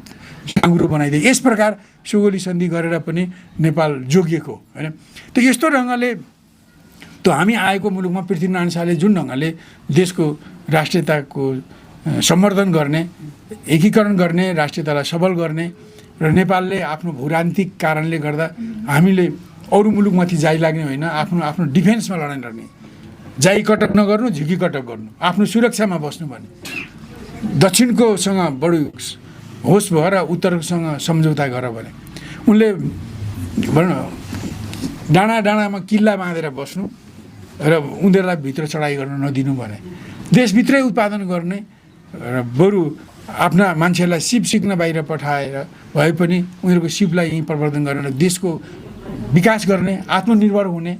साँगुरो बनाइदिए। यस प्रकार सुगोली सन्धि गरेर पनि नेपाल जोगिएको होइन। त यस्तो ढङ्गले त हामी आएको मुलुकमा पृथ्वीनारायण शाहले जुन ढङ्गले देशको राष्ट्रियताको सम्वर्धन गर्ने, एकीकरण गर्ने, राष्ट्रियतालाई सबल गर्ने र नेपालले आफ्नो भूरान्तिक कारणले गर्दा हामीले अरू मुलुकमाथि जाइ लाग्ने होइन, आफ्नो डिफेन्समा लडाइँ लड्ने, जाइ कटक नगर्नु, झिकी कटक गर्नु, आफ्नो सुरक्षामा बस्नु भने दक्षिणकोसँग बढी होस भएर उत्तरसँग सम्झौता गर भने उनले भनौँ डाँडा डाँडामा किल्ला बाँधेर बस्नु र उनीहरूलाई भित्र चढाइ गर्न नदिनु भने, देशभित्रै उत्पादन गर्ने र बरु आफ्ना मान्छेलाई सिप सिक्न बाहिर पठाएर भए पनि उनीहरूको सिपलाई यहीँ प्रवर्धन गरेर देशको विकास गर्ने, आत्मनिर्भर हुने।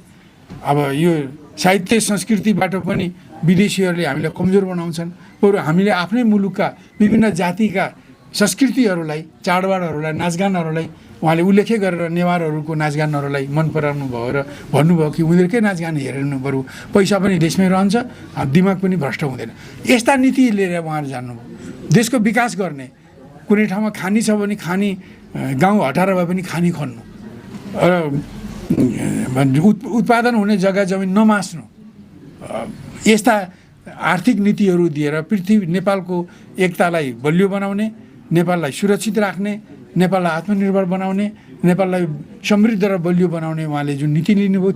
अब यो साहित्य संस्कृतिबाट पनि विदेशीहरूले हामीलाई कमजोर बनाउँछन्। बरु हामीले आफ्नै मुलुकका विभिन्न जातिका संस्कृतिहरूलाई, चाडबाडहरूलाई, नाचगानहरूलाई उहाँले उल्लेखै गरेर नेवारहरूको नाचगानहरूलाई मन पराउनु भयो र भन्नुभयो कि उनीहरूकै नाचगान हेर्नु बरु पैसा पनि देशमै रहन्छ, दिमाग पनि भ्रष्ट हुँदैन। यस्ता नीति लिएर उहाँहरू जान्नुभयो। देशको विकास गर्ने, कुनै ठाउँमा खानी छ भने खानी गाउँ हटाएर भए पनि खानी खन्नु र उत्पादन हुने जग्गा जमिन नमास्नु, यस्ता आर्थिक नीतिहरू दिएर नेपालको एकतालाई बलियो बनाउने, नेपाललाई सुरक्षित राख्ने, नेपाललाई आत्मनिर्भर बनाउने, नेपाललाई समृद्ध र बलियो बनाउने उहाँले जुन नीति लिनुभयो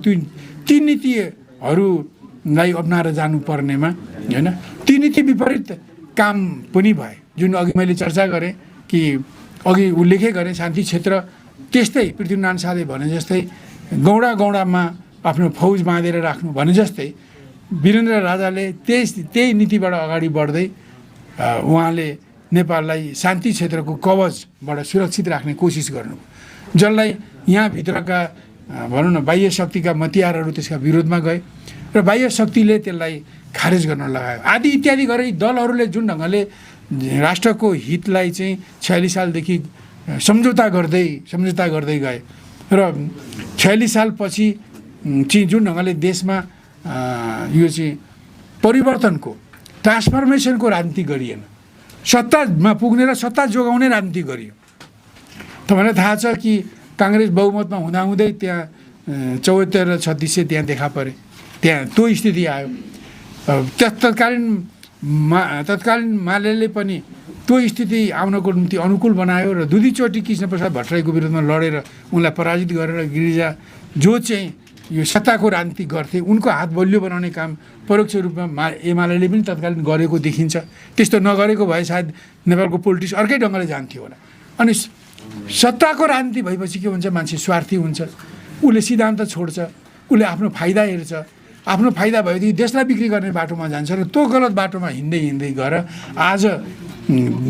ती नीतिहरूलाई अप्नाएर जानुपर्नेमा होइन, ती नीति विपरीत काम पनि भए। जुन अघि मैले चर्चा गरेँ कि अघि उल्लेखै गरेँ शान्ति क्षेत्र त्यस्तै पृथ्वीनारायण शाहले भने जस्तै गौडामा आफ्नो फौज बाँधेर राख्नु भने जस्तै वीरेन्द्र राजाले त्यही नीतिबाट अगाडि बढ्दै उहाँले नेपाललाई शान्ति क्षेत्रको कवचबाट सुरक्षित राख्ने कोसिस गर्नु, जसलाई यहाँभित्रका भनौँ न बाह्य शक्तिका मतियारहरू त्यसका विरोधमा गए र बाह्य शक्तिले त्यसलाई खारेज गर्न लगायो आदि इत्यादि गरे। दलहरूले जुन ढङ्गले राष्ट्रको हितलाई चाहिँ 46 सालदेखि सम्झौता गर्दै गए र 46 सालपछि चाहिँ जुन ढङ्गले देशमा यो चाहिँ परिवर्तनको ट्रान्सफर्मेसनको राजनीति गरिएन, सत्तामा पुग्ने र सत्ता जोगाउने राजनीति गरियो। तपाईँलाई थाहा छ कि काङ्ग्रेस बहुमतमा हुँदाहुँदै त्यहाँ 74 र 3600 त्यहाँ देखा परे, त्यहाँ त्यो स्थिति आयो। तत्कालीन मालेले पनि त्यो स्थिति आउनको निम्ति अनुकूल बनायो र दुईचोटि कृष्णप्रसाद भट्टराईको विरुद्धमा लडेर उनलाई पराजित गरेर गिरिजा जो चाहिँ यो सत्ताको राजनीति गर्थे उनको हात बलियो बनाउने काम परोक्ष रूपमा एमाले पनि तत्कालीन गरेको देखिन्छ। त्यस्तो नगरेको भए सायद नेपालको पोलिटिक्स अर्कै ढङ्गले जान्थ्यो होला। अनि सत्ताको राजनीति भएपछि के हुन्छ, मान्छे स्वार्थी हुन्छ, उसले सिद्धान्त छोड्छ, उसले आफ्नो फाइदा हेर्छ। आफ्नो फाइदा भएदेखि देशलाई बिक्री गर्ने बाटोमा जान्छ र त्यो गलत बाटोमा हिँड्दै गएर आज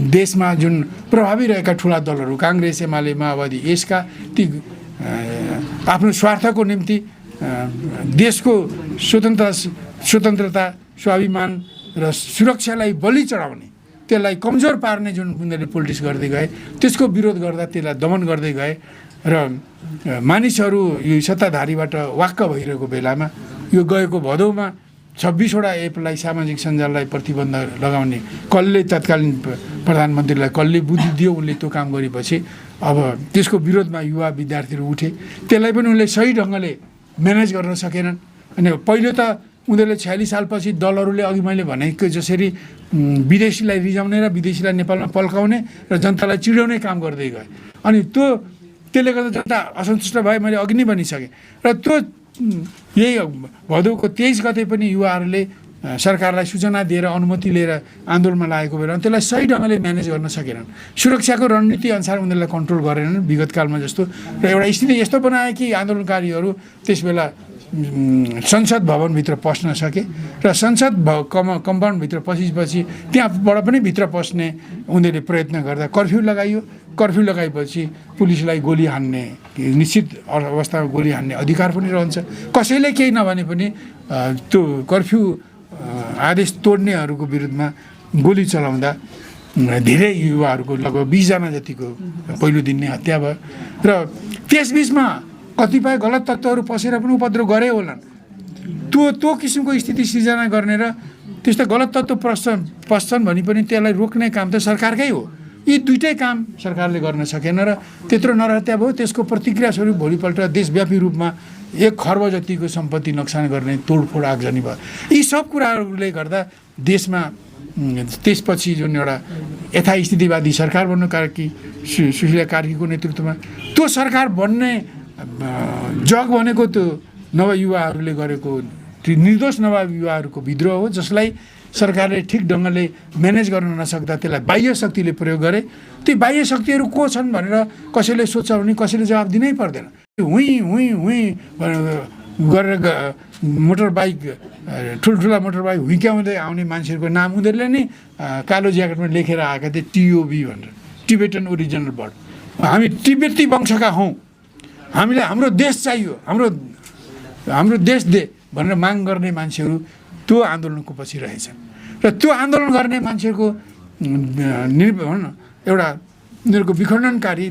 देशमा जुन प्रभावी रहेका ठुला दलहरू काङ्ग्रेस, एमाले, माओवादी, यसका ती आफ्नो स्वार्थको निम्ति देशको स्वतन्त्रता, स्वाभिमान र सुरक्षालाई बलि चढाउने, त्यसलाई कमजोर पार्ने जुन उनीहरूले पोलिटिक्स गर्दै गए, त्यसको विरोध गर्दा त्यसलाई दमन गर्दै गए र मानिसहरू यो सत्ताधारीबाट वाक्क भइरहेको बेलामा यो गएको भदौमा 26वटा एपलाई, सामाजिक सञ्जाललाई प्रतिबन्ध लगाउने कसले तत्कालीन प्रधानमन्त्रीलाई कसले बुद्धि दियो, उनले त्यो काम गरेपछि अब त्यसको विरोधमा युवा विद्यार्थीहरू उठे। त्यसलाई पनि उनले सही ढङ्गले म्यानेज गर्न सकेनन्। अनि पहिलो त उनीहरूले 46 सालपछि दलहरूले अघि मैले भनेको जसरी विदेशीलाई रिजाउने र विदेशीलाई नेपालमा पल्काउने र जनतालाई चिडाउने काम गर्दै गए। अनि त्यसले गर्दा जनता असन्तुष्ट भए, मैले अघि नै भनिसकेँ। र त्यो यही भदौको 23 गते पनि युवाहरूले सरकारलाई सूचना दिएर अनुमति लिएर आन्दोलनमा लागेको बेलामा त्यसलाई सही ढङ्गले म्यानेज गर्न सकेनन्। सुरक्षाको रणनीति अनुसार उनीहरूलाई कन्ट्रोल गरेनन् विगतकालमा जस्तो। र एउटा स्थिति यस्तो बनाए कि आन्दोलनकारीहरू त्यस बेला संसद भवनभित्र पस्न सके र संसद कम्पाउन्डभित्र पसेपछि त्यहाँबाट पनि भित्र पस्ने उनीहरूले प्रयत्न गर्दा कर्फ्यू लगाइयो। कर्फ्यू लगाएपछि पुलिसलाई गोली हान्ने, निश्चित अवस्थामा गोली हान्ने अधिकार पनि रहन्छ। कसैले केही नभने पनि त्यो कर्फ्यू आदेश तोड्नेहरूको विरुद्धमा गोली चलाउँदा धेरै युवाहरूको लगभग 20 जना जतिको पहिलो दिन नै हत्या भयो। र त्यसबिचमा कतिपय गलत तत्त्वहरू पसेर पनि उपद्रव गरे होलान्। त्यो किसिमको स्थिति सिर्जना गर्ने र त्यस्तो गलत तत्त्व पस्छन् भने पनि त्यसलाई रोक्ने काम त सरकारकै हो। यी दुइटै काम सरकारले गर्न सकेन र त्यत्रो नरहत्या भयो। त्यसको प्रतिक्रिया स्वरूप भोलिपल्ट देशव्यापी रूपमा 1 खर्ब जतिको सम्पत्ति नोक्सान गर्ने तोडफोड आगजनी भयो। यी सब कुराहरूले गर्दा देशमा त्यसपछि जुन एउटा यथास्थितिवादी सरकार बन्नु कार्की सुशीला कार्कीको नेतृत्वमा त्यो सरकार बन्ने जग भनेको त्यो नवयुवाहरूले गरेको निर्दोष नवयुवाहरूको विद्रोह हो, जसलाई सरकारले ठिक ढङ्गले म्यानेज गर्न नसक्दा त्यसलाई बाह्य शक्तिले प्रयोग गरे। ती बाह्य शक्तिहरू को छन् भनेर कसैले सोच्छ भने कसैले जवाब दिनै पर्दैन। गरेर मोटर बाइक, ठुल्ठुला मोटर बाइक हुइक्याउँदै आउने मान्छेहरूको नाम उनीहरूले नै कालो ज्याकेटमा लेखेर आएका थिए, टिओबी भनेर, टिबेटन ओरिजिनल बर्ड। हामी तिब्बती वंशका हौँ, हामीलाई हाम्रो देश चाहियो, हाम्रो देश दे भनेर माग गर्ने मान्छेहरू त्यो आन्दोलनको पछि रहेछन्। र त्यो आन्दोलन गर्ने मान्छेहरूको एउटा उनीहरूको विखण्डनकारी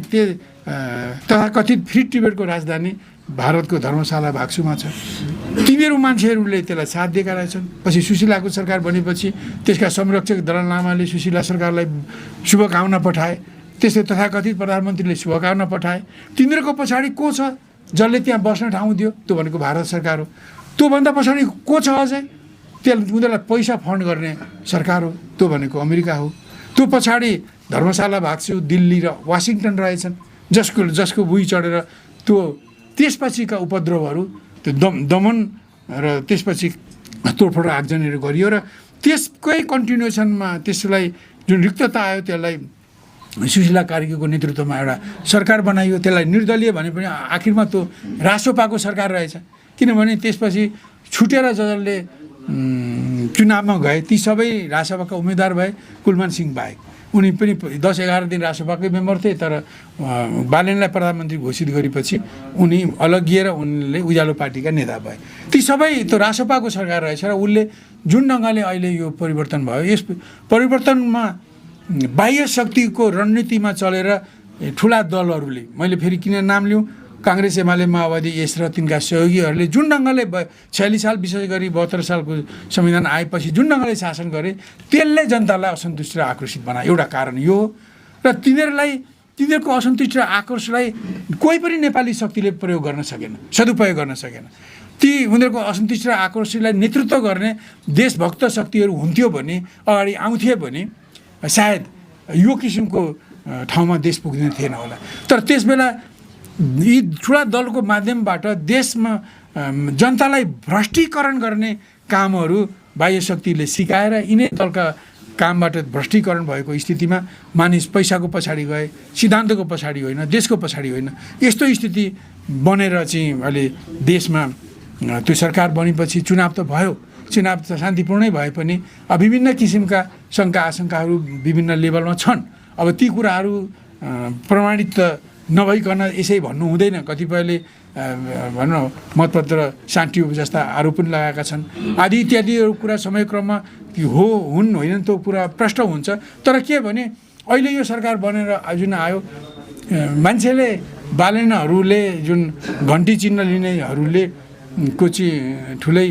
तथाकथित फ्री टिबेटको राजधानी भारतको धर्मशाला भाग्सुमा छ। तिनीहरू मान्छेहरूले त्यसलाई साथ दिएका रहेछन्। पछि सुशीलाको सरकार बनेपछि त्यसका संरक्षक दलाल लामाले सुशीला सरकारलाई शुभकामना पठाए। त्यस्तै तथाकथित प्रधानमन्त्रीले शुभकामना पठाए। तिनीहरूको पछाडि को छ जसले त्यहाँ बस्न ठाउँ दियो? त्यो भनेको भारत सरकार हो। त्योभन्दा पछाडि को छ अझै? उनीहरूलाई पैसा फन्ड गर्ने सरकार हो, त्यो भनेको अमेरिका हो। त्यो पछाडि धर्मशाला भाग्सु, दिल्ली र वासिङटन रहेछन्, जसको भुइँ चढेर त्यसपछिका उपद्रवहरू, त्यो दमन र त्यसपछि तोडफोड आगजनीहरू गरियो। र त्यसकै कन्टिन्युएसनमा त्यसलाई जुन रिक्तता आयो त्यसलाई सुशीला कार्कीको नेतृत्वमा एउटा सरकार बनाइयो। त्यसलाई निर्दलीय भने पनि आखिरमा त्यो रासोपाको सरकार रहेछ। किनभने त्यसपछि छुटेर जसले चुनावमा गए ती सबै रासोपाका उम्मेदवार भए, कुलमान सिंह बाहेक। उनी पनि 10-11 दिन रासोपाकै मेम्बर थिए, तर बालेनलाई प्रधानमन्त्री घोषित गरेपछि उनी अलगिएर उनले उज्यालो पार्टीका नेता भए। ती सबै त्यो रासोपाको सरकार रहेछ र उसले जुन ढङ्गले अहिले यो परिवर्तन भयो, यस परिवर्तनमा बाह्य शक्तिको रणनीतिमा चलेर ठुला दलहरूले, मैले फेरि किन नाम लिउँ, काङ्ग्रेस, एमाले, माओवादी, यस र तिनका सहयोगीहरूले जुन ढङ्गले 46 साल विशेष गरी 72 सालको संविधान आएपछि जुन ढङ्गले शासन गरे, त्यसले जनतालाई असन्तुष्ट र आक्रोशित बनायो। एउटा कारण यो हो। र तिनीहरूको असन्तुष्ट र आक्रोशलाई कोही पनि नेपाली शक्तिले प्रयोग गर्न सकेन, सदुपयोग गर्न सकेन। ती उनीहरूको असन्तुष्ट र आक्रोशलाई नेतृत्व गर्ने देशभक्त शक्तिहरू हुन्थ्यो भने, अगाडि आउँथे भने सायद यो किसिमको ठाउँमा देश पुग्दैन थिएन होला। तर त्यसबेला यी ठुला दलको माध्यमबाट देशमा जनतालाई भ्रष्टीकरण गर्ने कामहरू बाह्य शक्तिले सिकाएर यिनै दलका कामबाट भ्रष्टीकरण भएको स्थितिमा मानिस पैसाको पछाडि गए, सिद्धान्तको पछाडि होइन, देशको पछाडि होइन। यस्तो स्थिति बनेर चाहिँ अहिले देशमा त्यो सरकार बनेपछि चुनाव त भयो, चुनाव त शान्तिपूर्णै भए पनि विभिन्न किसिमका शङ्का आशंकाहरू विभिन्न लेभलमा छन्। अब ती कुराहरू प्रमाणित नभइकन यसै भन्नु हुँदैन। कतिपयले भनौँ मतपत्र साटियो जस्ता आरोप पनि लगाएका छन् आदि इत्यादिहरू कुरा समयक्रममा हुन् होइन त्यो कुरा प्रष्ट हुन्छ। तर के भने अहिले यो सरकार बनेर जुन आयो, मान्छेले बालेनहरूले जुन घन्टी चिन्ह लिनेहरूले को चाहिँ ठुलै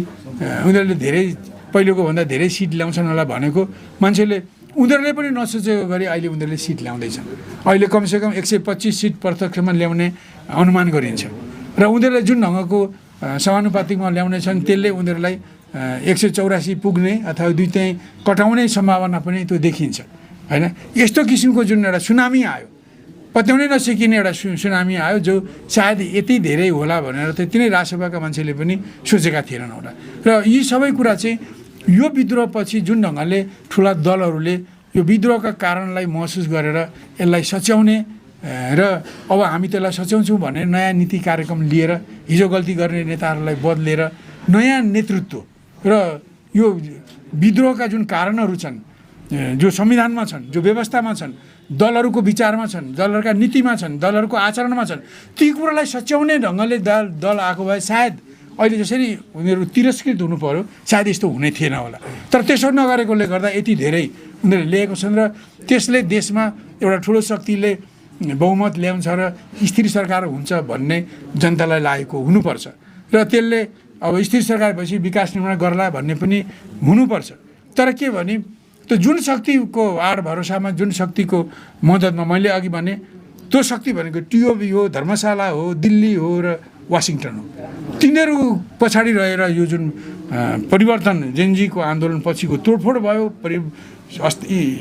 उनीहरूले धेरै पहिलेको भन्दा धेरै सिट ल्याउँछन् होला भनेको मान्छेले उनीहरूले पनि नसोचेको गरी अहिले उनीहरूले सिट ल्याउँदैछन्। अहिले कमसेकम 125 सिट प्रत्यक्षमा ल्याउने अनुमान गरिन्छ र उनीहरूले जुन ढङ्गको समानुपातिकमा ल्याउने छन् त्यसले उनीहरूलाई 184 पुग्ने अथवा 2 चाहिँ कटाउने सम्भावना पनि त्यो देखिन्छ होइन। यस्तो किसिमको जुन एउटा सुनामी आयो, पत्याउनै नसकिने एउटा सुनामी आयो जो सायद यति धेरै होला भनेर त्यति नै राजसभाका मान्छेले पनि सोचेका थिएनन् होला। र यी सबै कुरा चाहिँ यो विद्रोहपछि जुन ढङ्गले ठुला दलहरूले यो विद्रोहका कारणलाई महसुस गरेर यसलाई सच्याउने र अब हामी त्यसलाई सच्याउँछौँ भनेर नयाँ नीति कार्यक्रम लिएर हिजो गल्ती गर्ने नेताहरूलाई बदलेर नयाँ नेतृत्व र यो विद्रोहका जुन कारणहरू छन्, जो संविधानमा छन्, जो व्यवस्थामा छन्, दलहरूको विचारमा छन्, दलहरूका नीतिमा छन्, दलहरूको आचरणमा छन्, ती कुरालाई सच्याउने ढङ्गले दल आएको भए सायद अहिले जसरी उनीहरू तिरस्कृत हुनु पर्यो सायद यस्तो हुने थिएन होला। तर त्यसो नगरेकोले गर्दा यति धेरै उनीहरूले लिएको छन् र त्यसले देशमा एउटा ठुलो शक्तिले बहुमत ल्याउँछ र स्थिर सरकार हुन्छ भन्ने जनतालाई लागेको हुनुपर्छ र त्यसले अब स्थिर सरकार भएपछि विकास निर्माण गर्ला भन्ने पनि हुनुपर्छ। तर के भने त्यो जुन शक्तिको आड भरोसामा, जुन शक्तिको मद्दतमा मैले अघि भने त्यो शक्ति भनेको टिओबी हो, धर्मशाला हो, दिल्ली हो र वासिङटन हो। तिनीहरू पछाडि रहेर यो जुन परिवर्तन जेनजीको आन्दोलन पछिको तोडफोड भयो,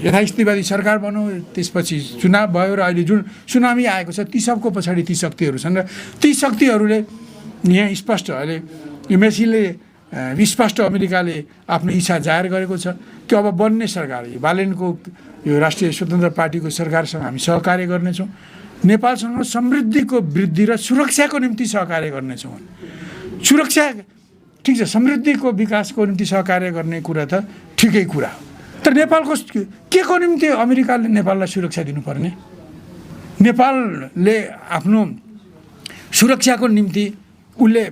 यथास्थितिवादी सरकार बन्यो, त्यसपछि चुनाव भयो र अहिले जुन सुनामी आएको छ ती सबको पछाडि ती शक्तिहरू छन् र ती शक्तिहरूले यहाँ स्पष्ट अहिले एमएसीले स्पष्ट अमेरिकाले आफ्नो इच्छा जाहेर गरेको छ कि अब बन्ने सरकार बालेनको यो राष्ट्रिय स्वतन्त्र पार्टीको सरकारसँग हामी सहकार्य गर्नेछौँ, नेपालसँग समृद्धिको वृद्धि र सुरक्षाको निम्ति सहकार्य गर्नेछौँ। सुरक्षा ठिक छ, समृद्धिको विकासको निम्ति सहकार्य गर्ने कुरा त ठिकै कुरा हो, तर नेपालको के को निम्ति अमेरिकाले नेपाललाई सुरक्षा दिनुपर्ने? नेपालले आफ्नो सुरक्षाको निम्ति उसले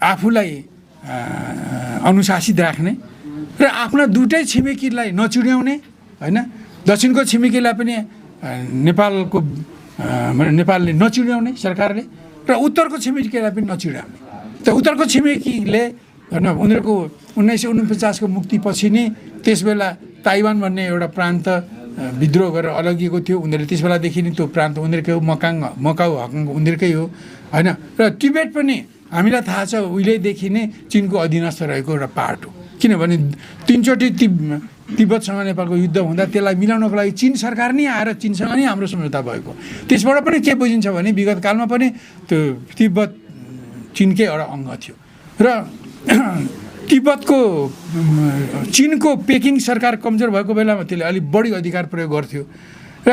आफूलाई अनुशासित राख्ने र आफ्ना दुवटै छिमेकीलाई नचिड्याउने होइन। दक्षिणको छिमेकीलाई पनि नेपालले नचिड्याउने सरकारले र उत्तरको छिमेकीलाई पनि नचिड्याउने। त उत्तरको छिमेकीले होइन उनीहरूको 1949को मुक्तिपछि नै त्यसबेला ताइवान भन्ने एउटा प्रान्त विद्रोह गरेर अलगिएको थियो। उनीहरूले त्यस बेलादेखि नै त्यो प्रान्त उनीहरूकै हो, मकाउ हकङ उनीहरूकै हो होइन। र टिबेट पनि हामीलाई थाहा छ उहिलेदेखि नै चिनको अधीनस्थ रहेको एउटा पार्ट हो, किनभने 3 चोटि तिब्बतसँग नेपालको युद्ध हुँदा त्यसलाई मिलाउनको लागि चीन सरकार नै आएर चीनसँग नै हाम्रो सम्झौता भएको। त्यसबाट पनि के बुझिन्छ भने विगत कालमा पनि त्यो तिब्बत चीनकै एउटा अङ्ग थियो र तिब्बतको चीनको पेकिङ सरकार कमजोर भएको बेलामा त्यसले अलिक बढी अधिकार प्रयोग गर्थ्यो र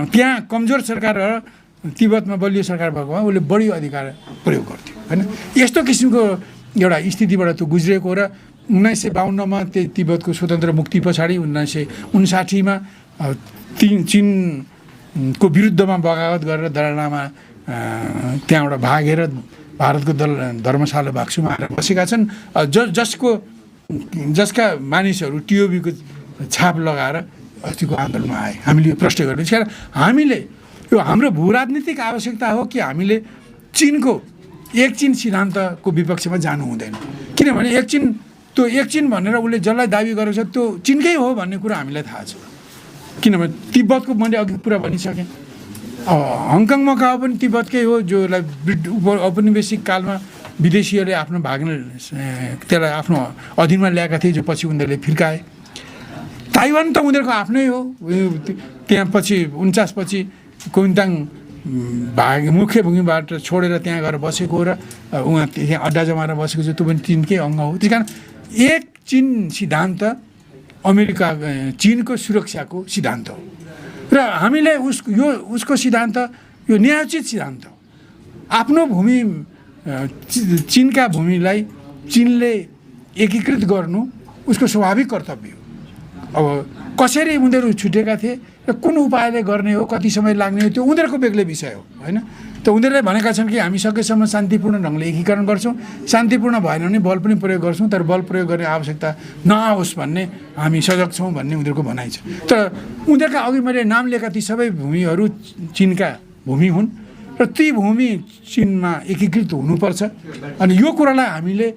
त्यहाँ कमजोर सरकार र तिब्बतमा बलियो सरकार भएकोमा उसले बढी अधिकार प्रयोग गर्थ्यो होइन। यस्तो किसिमको एउटा स्थितिबाट त्यो गुज्रिएको र 1952मा तिब्बतको स्वतन्त्र मुक्ति पछाडि 1959मा चीनको विरुद्धमा बगावत गरेर दलाई लामा त्यहाँबाट भागेर भारतको धर्मशाला बाक्सुमा आएर बसेका छन्, जसका मानिसहरू टिओबीको छाप लगाएर अस्तिको आन्दोलनमा आए। हामीले यो प्रश्न गर्नु, त्यसकारण हामीले यो हाम्रो भू राजनीतिक आवश्यकता हो कि हामीले चीनको एक चीन सिद्धान्तको विपक्षमा जानु हुँदैन, किनभने त्यो एक चीन भनेर उसले जसलाई दाबी गरेको छ त्यो चीनकै हो भन्ने कुरा हामीलाई थाहा छ। किनभने तिब्बतको मैले अघि कुरा भनिसकेँ, हङकङ मकाउ पनि तिब्बतकै हो, जसलाई औपनिवेशिक कालमा विदेशीहरूले आफ्नो त्यसलाई आफ्नो अधीनमा ल्याएका थिए, जो पछि उनीहरूले फिर्काए। ताइवान त उनीहरूको आफ्नै हो, त्यहाँ पछि 49 पछि कुइन्टाङ मुख्य भूमिबाट छोडेर त्यहाँ गएर बसेको र उहाँ त्यहाँ अड्डा जमाएर बसेको छ, त्यो पनि चिनकै अङ्ग हो। त्यस कारण एक चिन सिद्धान्त अमेरिका चिनको सुरक्षाको सिद्धान्त हो र हामीले उसको सिद्धान्त यो न्यायोचित सिद्धान्त हो। आफ्नो भूमि चिनका भूमिलाई चिनले एकीकृत गर्नु उसको स्वाभाविक कर्तव्य हो। अब कसरी उनीहरू छुटेका थिए र कुन उपायले गर्ने हो, कति समय लाग्ने हो, त्यो उनीहरूको बेग्लै विषय हो होइन। त उनीहरूले भनेका छन् कि हामी सकेसम्म शान्तिपूर्ण ढङ्गले एकीकरण गर्छौँ, शान्तिपूर्ण भएन भने बल पनि प्रयोग गर्छौँ, तर बल प्रयोग गर्ने आवश्यकता नआओस् भन्ने हामी सजग छौँ भन्ने उनीहरूको भनाइ छ। तर उनीहरूका अघि मैले नाम लिएका ती सबै भूमिहरू चिनका भूमि हुन् र ती भूमि चिनमा एकीकृत हुनुपर्छ। अनि यो कुरालाई हामीले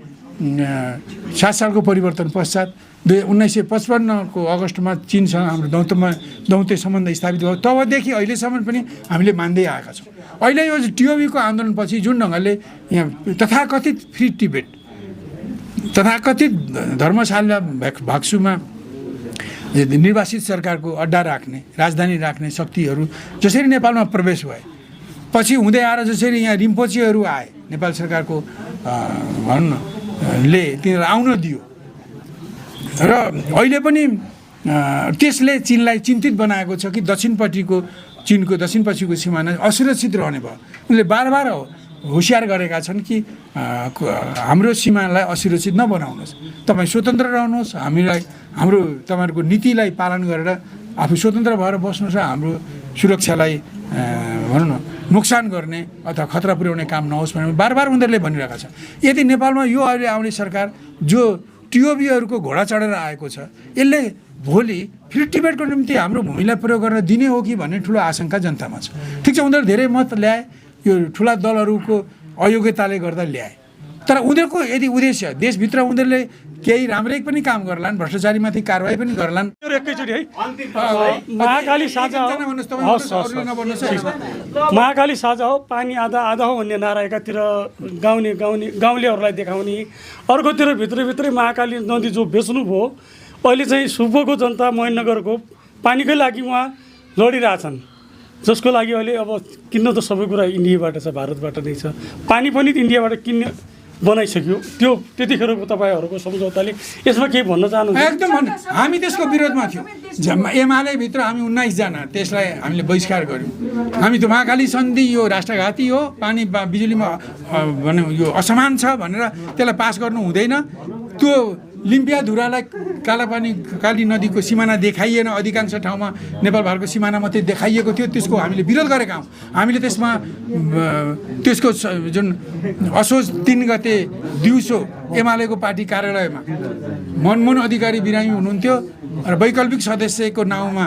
7 सालको परिवर्तन पश्चात 1955 अगस्टमा चिनसँग हाम्रो दौत्य सम्बन्ध स्थापित भयो। तबदेखि अहिलेसम्म पनि हामीले मान्दै आएका छौँ। अहिले यो टिओबीको आन्दोलनपछि जुन ढङ्गले यहाँ तथाकथित फ्री टिबेट, तथाकथित धर्मशाला भाग्सुमा निर्वासित सरकारको अड्डा राख्ने, राजधानी राख्ने शक्तिहरू जसरी नेपालमा प्रवेश भए, पछि हुँदै आएर जसरी यहाँ रिम्पोचीहरू आए, नेपाल सरकारको भनौँ न ले तिनीहरू आउन दियो र अहिले पनि त्यसले चिनलाई चिन्तित बनाएको छ कि चिनको दक्षिणपट्टिको सिमाना असुरक्षित रहने भयो। उनले बार होसियार गरेका छन् कि हाम्रो सीमालाई असुरक्षित नबनाउनुहोस्, तपाईँ स्वतन्त्र रहनुहोस्, हाम्रो तपाईँहरूको नीतिलाई पालन गरेर आफू स्वतन्त्र भएर बस्नुहोस् र हाम्रो सुरक्षालाई भनौँ न नोक्सान गर्ने अथवा खतरा पुर्याउने काम नहोस् भनेर बार उनीहरूले भनिरहेका छन्। यदि नेपालमा यो अहिले आउने सरकार जो टिओबीहरूको घोडा चढेर आएको छ, यसले भोलि फ्री टिबेटको निम्ति हाम्रो भूमिलाई प्रयोग गर्न दिने हो कि भन्ने ठुलो आशंका जनतामा छ। ठिक छ, उनीहरू धेरै मत ल्याए, यो ठुला दलहरूको अयोग्यताले गर्दा ल्याए, तर उनीहरूको यदि उद्देश्य देशभित्र उनीहरूले केही राम्रै पनि काम गर्लान्, भ्रष्टाचारीमाथि कारवाही पनि गर्लान्। एकैचोटि है महाकाली साझा हो, महाकाली साझा हो, पानी आधा हो भन्ने नारा एकातिर गाउँलेहरूलाई देखाउने, अर्कोतिर भित्रै महाकाली नदी जो बेच्नुभयो, अहिले चाहिँ सुब्बोको जनता महेन्द्रनगरको पानीकै लागि उहाँ लडिरहेछन्, जसको लागि अहिले अब किन्न त सबै कुरा इन्डियाबाट छ, भारतबाट नै छ, पानी पनि इन्डियाबाट किन्ने बनाइसक्यो। त्यो त्यतिखेरको तपाईँहरूको सम्झौताले यसमा केही भन्न चाहनुहुन्छ? एकदम हामी त्यसको विरोधमा थियौँ। एमाले भित्र हामी 19 जना त्यसलाई हामीले बहिष्कार गऱ्यौँ। हामी त महाकाली सन्धि यो राष्ट्रघाती हो, पानी बिजुलीमा भन्यो यो असमान छ भनेर त्यसलाई पास गर्नु हुँदैन। त्यो लिम्पियाधुरालाई काली नदीको सिमाना देखाइएन, अधिकांश ठाउँमा नेपाल भारतको सिमाना मात्रै देखाइएको थियो, त्यसको हामीले विरोध गरेका हौँ। हामीले त्यसको जुन असोज 3 गते दिउँसो एमालेको पार्टी कार्यालयमा मनमोहन अधिकारी बिरामी हुनुहुन्थ्यो र वैकल्पिक सदस्यको नाउँमा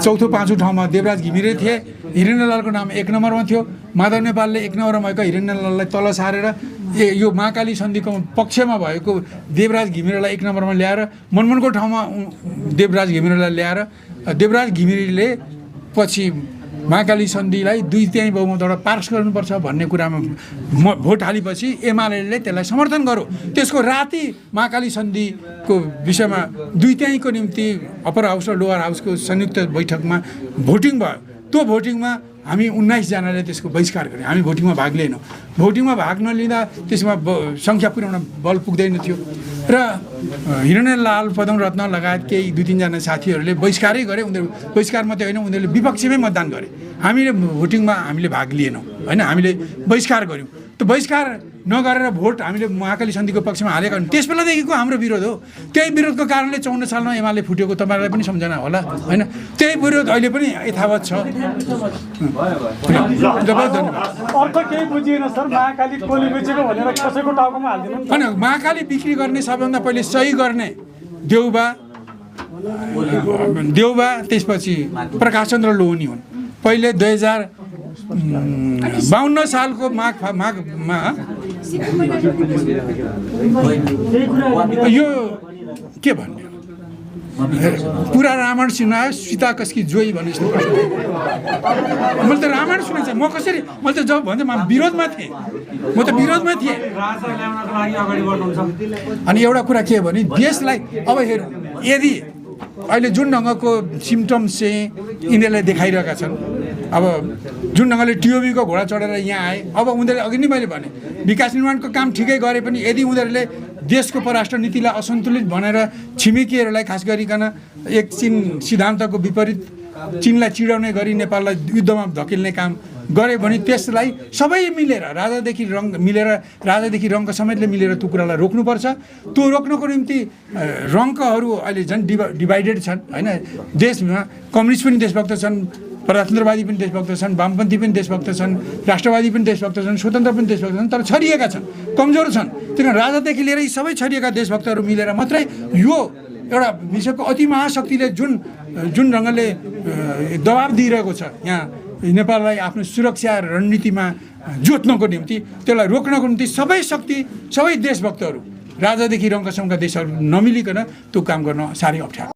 4औं 5औं ठाउँमा देवराज घिमिरे थिए, हिरेन्द्रलालको नाम 1 नम्बरमा थियो। माधव नेपालले 1 नम्बरमा भएको हिरेन्द्रलाललाई तल सारेर यो महाकाली सन्धिको पक्षमा भएको देवराज घिमिरेलाई 1 नम्बरमा ल्याएर मनमोहनको ठाउँमा देवराज घिमिरेलाई ल्याएर देवराज घिमिरेले पछि महाकाली सन्धिलाई 2/3 बहुमतबाट पास गर्नुपर्छ भन्ने कुरामा भोट हालेपछि एमाले त्यसलाई समर्थन गर्यो। त्यसको राति महाकाली सन्धिको विषयमा 2/3 को निम्ति अप्पर हाउस र लोअर हाउसको संयुक्त बैठकमा भोटिङ भयो। त्यो भोटिङमा हामी 19 जनाले त्यसको बहिष्कार गऱ्यौँ। हामी भोटिङमा भाग लिएनौँ। भोटिङमा भाग नलिँदा त्यसमा सङ्ख्या पुर्याउन बल पुग्दैन थियो र हिरणलाल पदम रत्न लगायत केही 2-3 जना साथीहरूले बहिष्कारै गरे। उनीहरू बहिष्कार मात्रै होइन, उनीहरूले विपक्षमै मतदान गरे। हामीले भोटिङमा हामीले भाग लिएनौँ होइन, हामीले बहिष्कार गऱ्यौँ। त्यो बहिष्कार नगरेर भोट हामीले महाकाली सन्धिको पक्षमा हालेका हुन्। त्यस बेलादेखिको हाम्रो विरोध हो। त्यही विरोधको कारणले 54 सालमा एमाले फुटेको तपाईँलाई पनि सम्झना होला होइन। त्यही विरोध अहिले पनि यथावत छ। अर्थ केही बुझिएन सर, महाकाली कोली बेचेको भनेर कसैको टाउकोमा हाल्दिनु होइन। महाकाली बिक्री गर्ने सबभन्दा पहिले सही गर्ने देउबा त्यसपछि प्रकाशचन्द्र लोहनी हुन्। पहिले 2052 सालको माघमा यो के भन्ने पुरा रामायण सुनायो, सीता कसकी जोई भने जस्तो प्रश्न। मैले त रामायण सुनेको म कसरी, मैले त जब भन्छ म विरोधमा थिएँ, म त विरोधमा थिएँ। अनि एउटा कुरा के भने देशलाई अब हेरौँ, यदि अहिले जुन ढङ्गको सिम्टम्स चाहिँ यिनीहरूले देखाइरहेका छन्, अब जुन ढङ्गले टिओबीको घोडा चढेर यहाँ आए, अब उनीहरूले अघि नै मैले भने विकास निर्माणको काम ठिकै गरे पनि यदि उनीहरूले देशको परराष्ट्र नीतिलाई असन्तुलित भनेर छिमेकीहरूलाई खास गरिकन एक चीन सिद्धान्तको विपरीत चीनलाई चिडाउने गरी नेपाललाई युद्धमा धकेल्ने काम गरे भने त्यसलाई सबै मिलेर राजादेखि रङको समेतले मिलेर त्यो कुरालाई रोक्नुपर्छ। त्यो रोक्नको निम्ति रङकहरू अहिले झन् डिभाइडेड छन् होइन। देशमा कम्युनिस्ट पनि देशभक्त छन्, प्रजातन्त्रवादी पनि देशभक्त छन्, वामपन्थी पनि देशभक्त छन्, राष्ट्रवादी पनि देशभक्त छन्, स्वतन्त्र पनि देशभक्त छन्, तर छरिएका छन्, कमजोर छन्। त्यही कारण राजादेखि लिएर यी सबै छरिएका देशभक्तहरू मिलेर मात्रै यो एउटा विश्वको अति महाशक्तिले जुन ढङ्गले दबाब दिइरहेको छ यहाँ नेपाललाई आफ्नो सुरक्षा रणनीतिमा जोत्नको निम्ति, त्यसलाई रोक्नको निम्ति सबै शक्ति, सबै देशभक्तहरू राजादेखि रङसम्मका देशहरू नमिलिकन त्यो काम गर्न साह्रै अप्ठ्यारो।